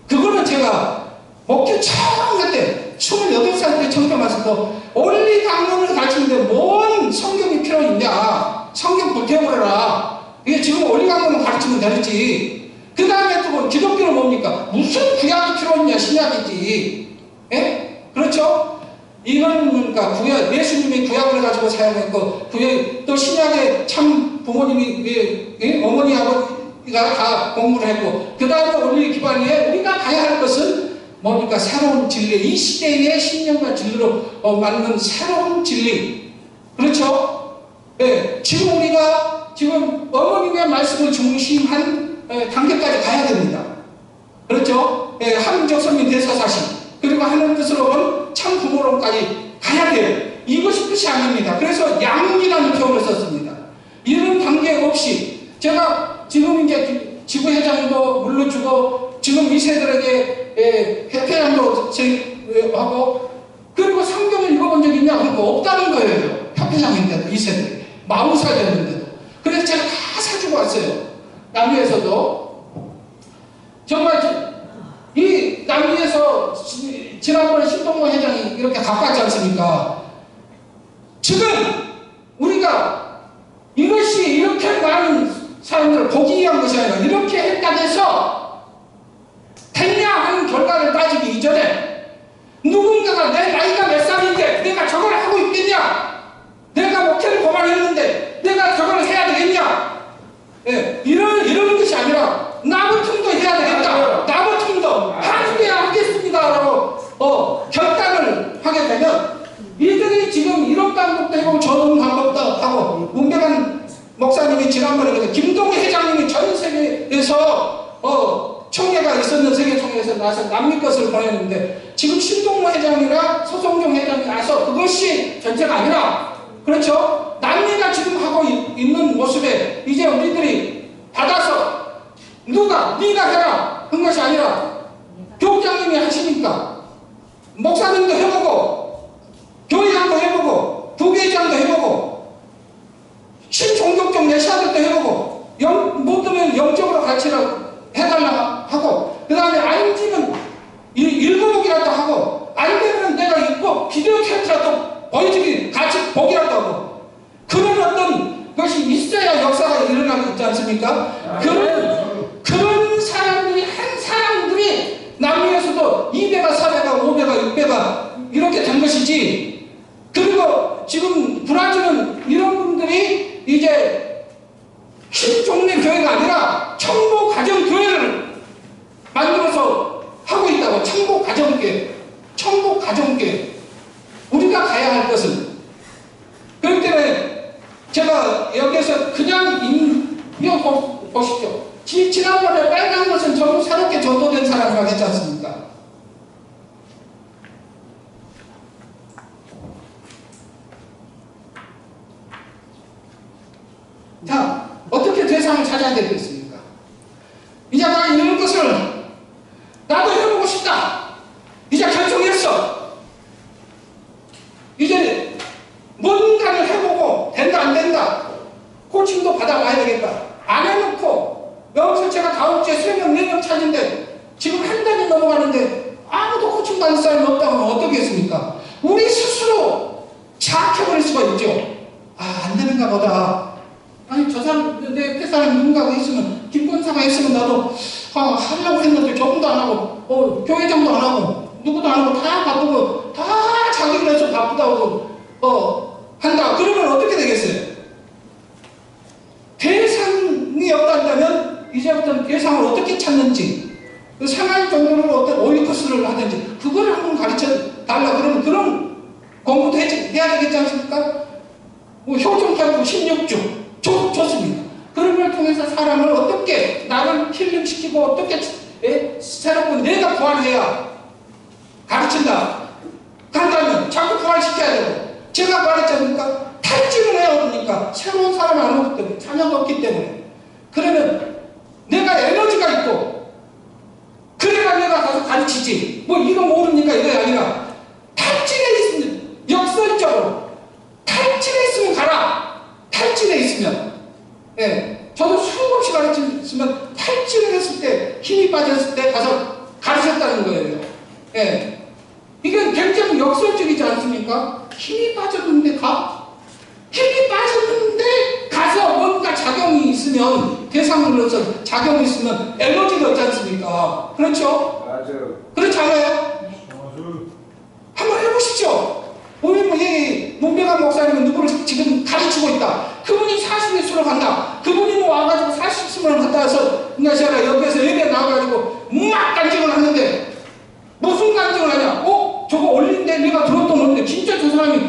그거는 제가 목회 처음 할 때, 28살 때 청교 왔을 원리 강론을 가르치는데 뭔 성경이 필요 있냐? 성경 불태워버려라. 이게 지금 원리 강론을 가르치면 되지. 그 다음에 또 기독교는 뭡니까? 무슨 구약이 필요 있냐? 신약이지. 예? 그렇죠? 이건 그러니까 구약, 예수님이 구약을 가지고 사용했고, 구약, 또 신약에 참 부모님이, 어머니, 아버지가 다 공부를 했고, 그 다음에 원리 기반 위에 우리가 가야 할 것은 뭡니까? 새로운 진리, 이 시대의 신념과 진리로 맞는 새로운 진리. 그렇죠? 예, 지금 우리가 지금 어머님의 말씀을 중심한 단계까지 가야 됩니다. 그렇죠? 예, 하느님적 선민 대사사시, 그리고 하나님 뜻으로 본 참 부모론까지 가야 돼요. 이것이 끝이 아닙니다. 그래서 양이라는 표현을 썼습니다. 이런 관계 없이 제가 지금 이제 지부회장도 물러주고 지금 이 세들에게 협회장도 하고 그리고 성경을 읽어본 적이 있냐? 그러니까 없다는 거예요. 협회장인데도 이 세들이 마음살 됐는데도. 그래서 제가 다 사주고 왔어요. 남미에서도 정말 이 남미에서 지난번에 신동모 회장이 이렇게 갖고 왔지 않습니까? 지금 우리가 이것이 이렇게 많은 사람들을 보기 위한 것이 아니라 이렇게 했다고 해서 됐냐 하는 결과를 따지기 이전에 누군가가 내 나이가 몇 살인데 내가 저걸 하고 있겠냐? 내가 목회를 고발했는데 내가 저걸 해야 되겠냐? 예, 이런 것이 아니라 나부터도 해야 되겠다. 나부터도 하루야 하겠습니다라고 결단을 하게 되면 이들이 지금 이런 방법도 해보고 저런 방법도 하고 문배관 목사님이 지난번에 김동희 회장님이 전 세계에서 총회가 있었는 세계총회에서 나서 남미 것을 보냈는데 지금 신동모 회장이나 서성종 회장이 와서 그것이 전체가 아니라 그렇죠? 남미가 지금 하고 있는 모습에 이제 우리들이 받아서 누가 네가 해라 한 것이 아니라 교장님이 하시니까 목사님도 해보고 교회장도 해보고 부교회장도 해보고 신종교적 내시아들도 해보고 못 들면 영적으로 가르치라고 해달라 하고 그 다음에 알지는 읽어보기라도 하고 알면 내가 읽고 비디오 테이프라도 보여주기 같이 보기라도 하고 그런 어떤 것이 있어야 역사가 일어나고 있지 않습니까? 그런 사람들이 한 사람들이 남미에서도 2배가 4배가 5배가 6배가 이렇게 된 것이지. 그리고 지금 브라질은 이런 분들이 이제 신종래 교회가 아니라 청보 가정 교회를 만들어서 하고 있다고. 청보 가정교회, 청보 가정교회. 우리가 가야 할 것은 그렇기 때문에 제가 여기에서 그냥 보십시오. 지난번에 빨간 것은 전부 새롭게 전도된 사람이라고 했지 않습니까? 자, 어떻게 대상을 찾아야 되겠습니까? 이제 나 이런 것을 나도 해보고 싶다. 이제 결정했어. 이제 뭔가를 해보고 된다 안 된다. 코칭도 받아와야 되겠다. 안 해놓고 여기서 제가 다음 주에 3명, 4명 찾는데 지금 한 달이 넘어가는데 아무도 코칭 받을 사람이 없다면 어떻겠습니까? 우리 스스로 자학해버릴 수가 있죠. 안 되는가 보다. 아니 저 사람 내 옆에 사람 누군가가 있으면 김권사가 있으면 나도 하려고 했는데 저분도 안 하고 교회장도 안 하고 누구도 안 하고 다 바쁘고 다 자기 일에서 바쁘다고 한다. 그러면 어떻게 되겠어요? 대상이 없다면 이제부터는 대상을 어떻게 찾는지 그 생활 정도를 어떤 오이코스를 하든지 그거를 한번 가르쳐 달라. 그러면 그런 공부도 해야 되겠지 않습니까? 효정하고 16주 좋습니다. 그런 걸 통해서 사람을 어떻게 나를 힐링시키고 어떻게 새롭고 내가 부활해야 가르친다. 간다면 자꾸 부활시켜야 되고 제가 말했지 않습니까? 탈진을 해야 오니까 새로운 사람을 안 오기 때문에 자녀가 없기 때문에 그러면 뭐 이거 모릅니까? 이거 아니라 탈진해 있으면 역설적으로 탈진해 있으면 가라. 탈진해 있으면 저도 수없이 가르쳤으면 탈진을 했을 때 힘이 빠졌을 때 가서 가르쳤다는 거예요. 이게 굉장히 역설적이지 않습니까? 힘이 빠졌는데 가? 힘이 빠졌는데 가서 뭔가 작용이 있으면 대상으로서 작용이 있으면 에너지가 없지 않습니까? 그렇죠? 맞아요. 그렇지 않아요? 한번 해보시죠. 우리 문배관 목사님은 누구를 지금 가르치고 있다. 그분이 40일 수를 간다. 그분이 뭐 와가지고 40수를 갔다 와서 제가 여기에서 예배 나와가지고 막 간증을 하는데 무슨 간증을 하냐? 저거 올린데 내가 들었던 건데 진짜 저 사람이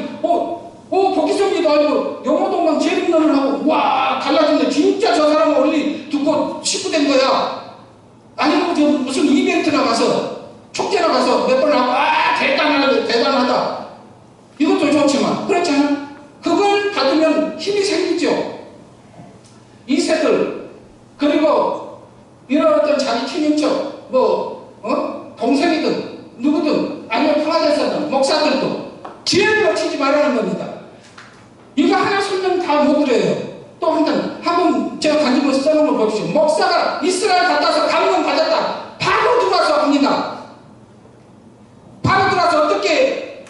복기성기도 알고 영어도 막 재림론을 하고 와 달라졌네. 진짜 저 사람 원리 듣고 식구된 거야. 아니면 저 무슨 이벤트 나가서 축제 나가서 몇 번 하고 대단하다. 이것도 좋지만 그렇지 않아? 그걸 받으면 힘이 생기죠. 이세들 그리고 이런 어떤 자기 친인척 동생이든 누구든 아니면 평화대사든 목사들도 지혜를 놓치지 말라는 겁니다. 이거 하나 설명 다 못 드려요. 또 한번 제가 가지고 써놓은 걸 보십시오. 목사가 이스라엘 갔다 와서 감동 받았다. 바로 들어와서 합니다. 바로 들어와서 어떻게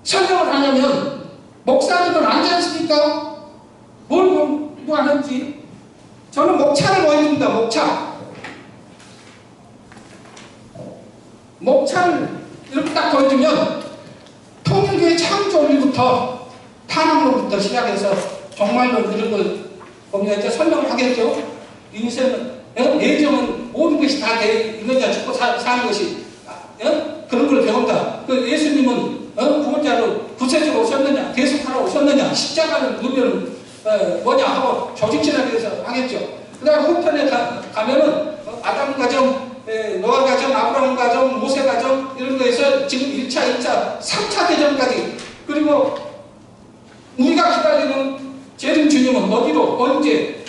설명을 하냐면 목사님은 앉지 않습니까? 뭘 공부하는지 저는 목차를 보여줍니다. 목차를 이렇게 딱 보여주면 통일교회 창조일부터 탄압로부터 시작해서 정말로 이런 걸 보면 이제 설명을 하겠죠. 인생은 예정은 모든 것이 다 돼 있느냐 죽고 사는 것이 그런 걸 배운다. 그 예수님은 구원자로 구세주로 오셨느냐 대속하러 오셨느냐 십자가는 의미는 뭐냐 하고 조직진하게 해서 하겠죠. 그 다음에 후편에 가면은 아담 가정 노아 가정, 아브라함 가정, 모세 가정 이런 거에서 지금 1차, 2차, 3차 대전까지 그리고 우리가 기다리는 재림 주님은 어디로 언제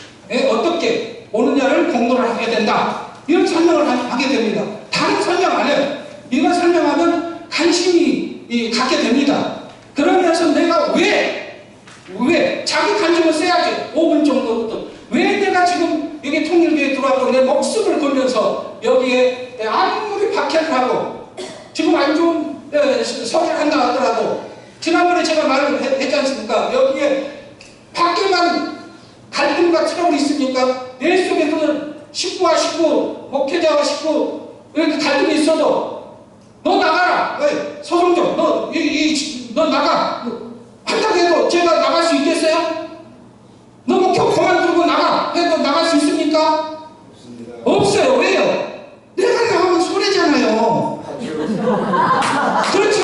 어떻게 오느냐를 공부를 하게 된다. 이런 설명을 하게 됩니다. 다른 설명 안 해요. 이거 설명하면 관심이 갖게 됩니다. 그러면서 내가 왜 자기 관심을 써야지 5분 정도부터 왜 내가 지금 여기 통일교에 들어왔고 내 목숨을 걸면서 여기에 아무리 박해를 하고 지금 안 좋은 소리를 한다 하더라도 지난번에 제가 말을 했지 않습니까? 여기에 밖에만 갈등과 트러블이 있으니까 내 속에서는 식구와 식구, 목회자와 식구 이렇게 갈등이 있어도 너 나가라! 왜? 서성정 너 나가! 한다고 해도 제가 나갈 수 있겠어요? 너 목표 그만두고 나가! 해도 나갈 수 있습니까? 없습니다. 없어요. 왜요? 내가 나가면 손해잖아요. 그렇죠?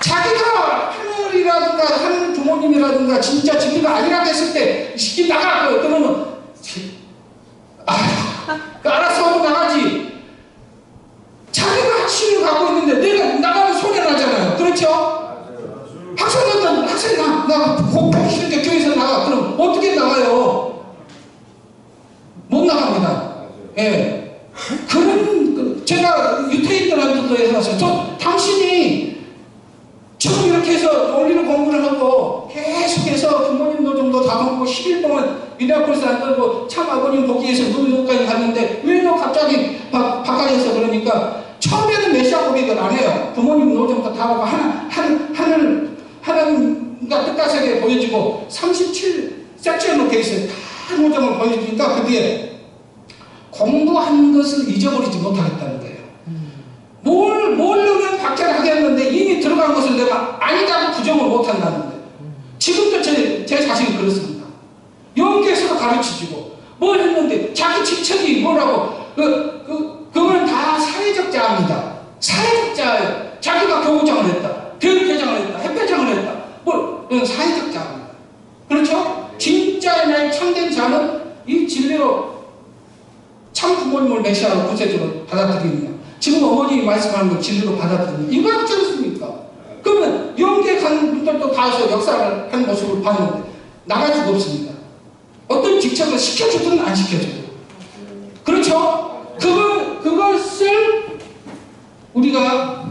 자기가 하늘이라든가 하늘 부모님이라든가 진짜 진리가 아니라고 했을 때 시키 나가! 그러면 알아서 하고 나가지. 자기가 확신을 갖고 있는데 내가 나가면 손해나잖아요. 그렇죠? 학생이 나 보기 싫은데 교회에서 나가. 그럼 어떻게 나가요? 못 나갑니다. 제가 유태인들한테도 해서 당신이 지금 이렇게 해서 원리를 공부를 하고 계속해서 부모님 노정도 다 하고 10일 동안 미라클스 안 들고 참 아버님 보기 위해서 눈까지 갔는데 왜 너 갑자기 바깥에서 그러니까 처음에는 메시아 고백을 안 해요. 부모님 노정도 다 하고 하나님과 뜻다하게 보여주고 37 섹션으로 되어 있어요. 다 노정을 보여주니까 그 뒤에 공부한 것을 잊어버리지 못하겠다는 거예요. 모르면 박해를 하겠는데 이미 들어간 것을 내가 아니다고 부정을 못한다는 거예요. 지금도 제 자신이 그렇습니다. 영계에서도 가르치시고 뭘 했는데 자기 직책이 뭐라고 그건 다 사회적 자입니다. 사회적 자예요. 자기가 교구장을 했다. 교육회장을 했다. 협회장을 했다. 그건 사회적 자입니다. 그렇죠? 진짜의 나의 참된 자는 이 진리로 참 부모님을 메시아로 구세주로 받아들이느냐. 지금 어머님이 말씀하는 건 진리로 받아들이느냐. 이거 없지 않습니까? 그러면 영계에 가는 분들도 다 와서 역사를 하는 모습을 봤는데 나갈 수가 없습니다. 어떤 직책을 시켜주든 안 시켜주든. 그렇죠? 그것을 우리가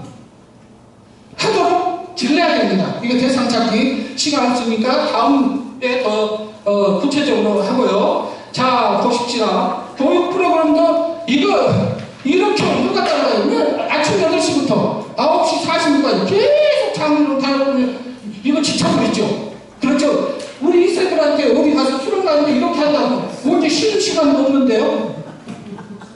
하도록 질러야 됩니다. 이거 대상 찾기 시간 없으니까 다음에 더 구체적으로 하고요. 자, 보십시다. 교육 프로그램도 이거 이렇게 누가 따라가요? 아침 8시부터 9시 40분까지 계속 장르로 다니면 이거 지쳐버리죠. 그렇죠? 우리 이세들한테 어디 가서 수련 가는데 이렇게 한다면 언제 쉬는 시간도 없는데요?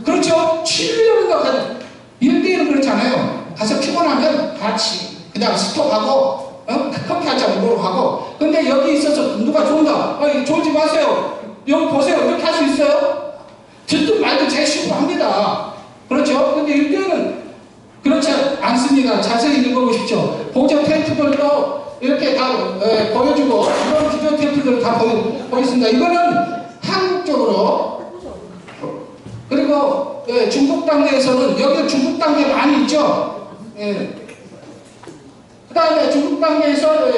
그렇죠? 7년인가 가요. 1대1은 그렇잖아요. 가서 피곤하면 같이 그냥 스톱하고 커피 한잔 먹으러 가고. 근데 여기 있어서 누가 좋은다. 졸지 마세요. 여기 보세요. 이렇게 할 수 있어요? 듣든 말든 제 식으로 합니다. 그렇죠? 근데 1대1은 그렇지 않습니다. 자세히 읽어보십시오. 보조 테이프들도 이렇게 다 보여주고 이런 비디오 테이프들 다 보였습니다. 이거는 한국적으로. 그리고 중국 단계에서는 여기 중국 단계 많이 있죠. 그 다음에 중국 단계에서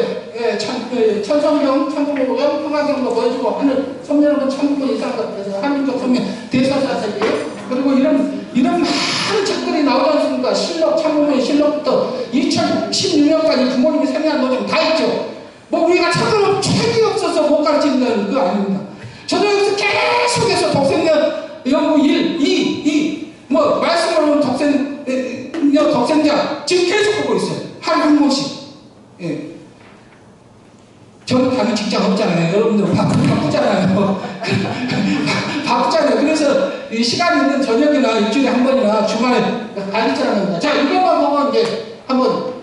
천성경, 천부경, 평화경도 보여주고 하는 선명한 1000분 이상 같아서 한민족 선명 대사사세기. 그리고 이런 많은 책들이 나오지 않습니까? 실록, 참부의 실록부터 2016년까지 부모님이 생각한 노점 다 있죠. 뭐 우리가 책을 책이 없어서 못 가르친다는 거 아닙니다. 저도 여기서 계속해서 독생년 연구 1, 2, 뭐 말씀으로는 독생자 지금 계속 보고 있어요. 하루에 한 번씩. 예. 저는 가면 직장 없잖아요. 여러분들 바쁘잖아요. 바쁘잖아요. 그래서 이 시간 있는 저녁이나 일주일에 한 번이나 주말에 가르치라는. 자, 이것만 보면 이제 한번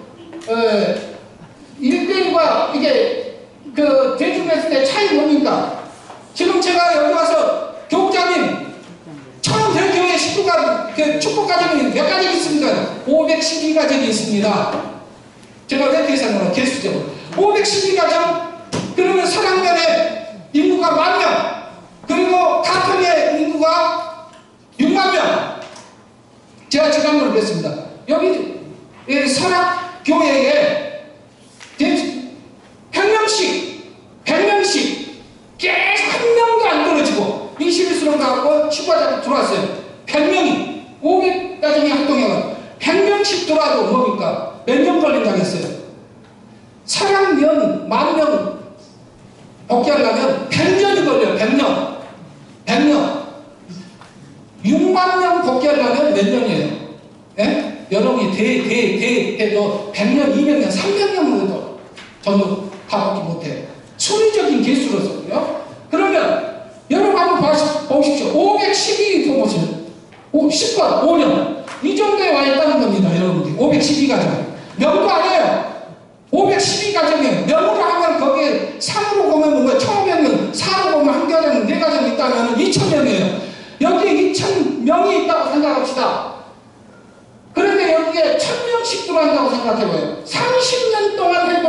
1대1과 이게 그 대중했을 때 차이 뭡니까? 지금 제가 여기 와서 교육장님 처음 대교회 식구가 그 축복 가정이 몇 가정이 있습니까? 512가정이 있습니다. 제가 왜 계산하나 개수적으로 512가정. 그러면 사랑면에 인구가 10,000명, 그리고 가평의 인구가 60,000명. 제가 지난번에 그랬습니다. 여기 설악교회에 100명씩 계속 한 명도 안 떨어지고 21수령 가고 치과자가 들어왔어요. 100명이 500가정이 활동해가 100명씩 들어와도 뭡니까? 몇 년 걸린다고 했어요. 사랑면 10,000명 복귀하려면 100년이 걸려요. 100년 6만 명 복귀하려면 몇 년이에요? 예? 여러분이 해도 100년, 200년, 300년으로도 저는 다 복귀 못해요. 순위적인 개수로서요. 그러면 여러분 한번 보십시오. 512 보세요. 10번 5년 이 정도에 와 있다는 겁니다. 여러분들 512가정 명도 아니에요. 512가정이에요. 명으로 하면 거기에 3으로 보면 뭔가 1,500명, 4로 보면 한 가정, 4가정 있다면 2,000명이에요. 여기에 2,000명이 있다고 생각합시다. 그런데 여기에 1,000명씩 들어간다고 생각해봐요. 30년 동안 해도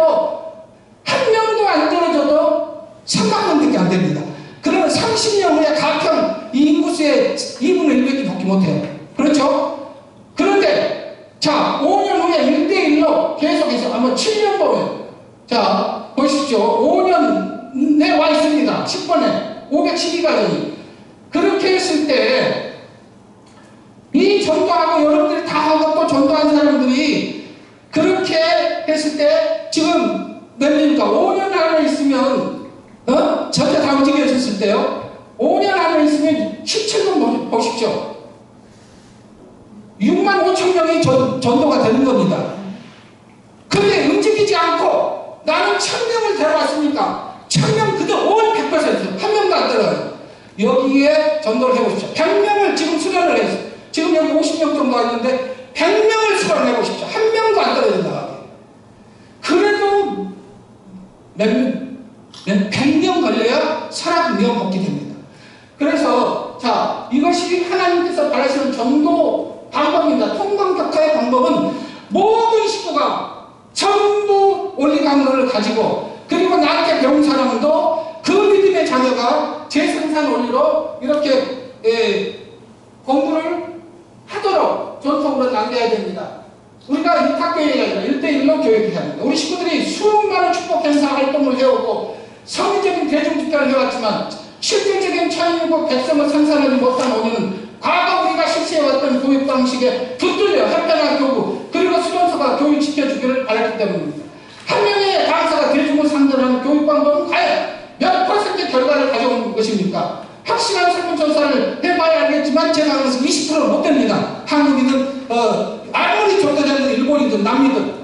한 명도 안 떨어져도 3만 명밖에 안 됩니다. 그러면 30년 후에 가평 이 인구수의 2분의 1밖에 복귀 못해요. 그렇죠? 그런데 자 5년 후에 1대1로 계속해서 한번 7년 보면 자 보십시오. 5년에 와 있습니다. 10번에 512가정이 그렇게 했을 때 이 전도하고 여러분들이 다 하고 또 전도한 사람들이 그렇게 했을 때 지금 몇 년입니까? 5년 안에 있으면 전체 다 움직여졌을 때요. 5년 안에 있으면 17년 보십시오. 65,000명이 전도가 되는 겁니다. 근데 움직이지 않고 나는 1,000명을 데려왔으니까 1,000명 그대로 온 100% 한 명도 안 들어요. 여기에 전도를 해보십시오. 100명을 지금 수련을 했어요. 지금 여기 50명 정도 왔는데 100명을 수련해 보십시오. 한 명도 안 떨어진다. 그래도 100년 걸려야 설악면 복귀 됩니다. 그래서 자 이것이 하나님께서 바라시는 전도 방법입니다. 통방격화의 방법은 모든 식구가 전부 원리강론을 가지고 그리고 나한테 배운 사람도 그 믿음의 자녀가 제 생산 원리로 이렇게 공부를 하도록 전통으로 남겨야 됩니다. 우리가 입학교회가 아니라 1대1로 교육해야 합니다. 우리 식구들이 수많은 축복 행사 활동을 해오고 성리적인 대중집단을 해왔지만 실질적인 천일국 백성을 생산하지 못한 원인은 과거 우리가 실시해왔던 교육 방식에 붙들려 혈변한 교구 때문입니다. 한 명의 강사가 대중을 상대로 교육 방법은 과연 몇 퍼센트 결과를 가져온 것입니까? 확실한 설문조사를 해봐야 알겠지만 제가 그래서 20%는 못 됩니다. 한국이든 아무리 조사자든 일본이든 남미든.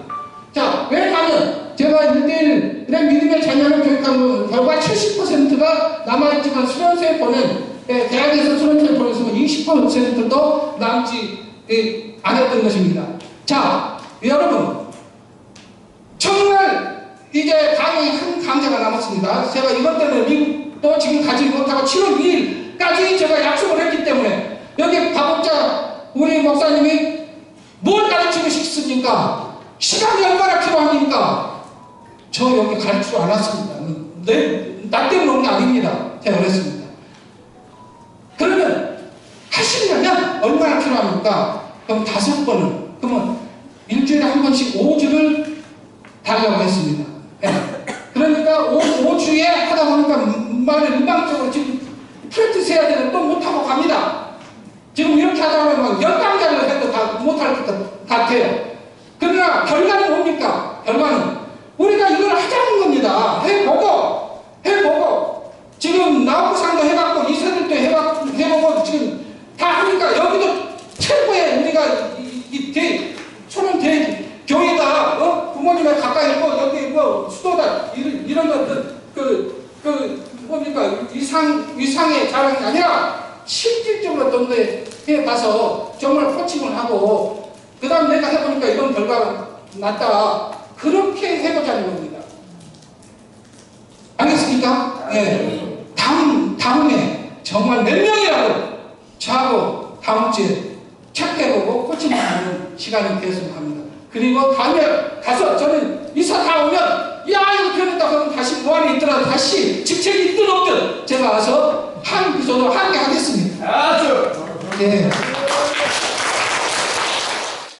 자, 왜냐하면 제가 1대1의 믿음의 자녀를 교육한 결과 70%가 남아있지만 수련소에 보낸 대학에서 수련소에 보냈으면 20%도 남지 않았던 것입니다. 자, 여러분 정말 이제 강의 한 강좌가 남았습니다. 제가 이것 때문에 미국도 지금 가지 못하고 7월 2일까지 제가 약속을 했기 때문에 여기 박옥자 우리 목사님이 뭘 가르치고 싶습니까? 시간이 얼마나 필요합니까? 저 여기 가르치러 안 왔습니다. 나 때문에 온 게 아닙니다. 제가 그랬습니다. 그러면 하시려면 얼마나 필요합니까? 그럼 5번을, 그러면 일주일에 한 번씩 5주를 달라고 했습니다. 네. 그러니까 5주에 하다 보니까 말을 일방적으로 지금 프랙티스 해야 되는데 또 못하고 갑니다. 지금 이렇게 하다 보면 막 10강좌를 해도 다 못할 것 같아요. 그러나 결과는 뭡니까? 결과는 우리가 이걸 하자는 겁니다. 해보고 지금 나우부상도 해봤고 이세들도 해보고 지금 다 하니까 여기도 최고의 우리가 초는 교회다 부모님에 가까이 있고 여기 뭐 수도다 이런 것들 뭡니까 위상의 자랑이 아니라 실질적으로 동네에 가서 정말 코칭을 하고 그 다음 내가 해보니까 이런 결과가 났다. 그렇게 해보자는 겁니다. 알겠습니까? 네. 다음에 정말 몇 명이라도 저하고 다음 주에 체크해보고 코칭하는 시간이 됐으면 합니다. 그리고 다음에 가서 저는 이사 다 오면 야 이거 변했다 그러면 다시 무한에 있더라도 다시 직책이 있든 없든 제가 와서 저도 함께 하겠습니다. 아주 네.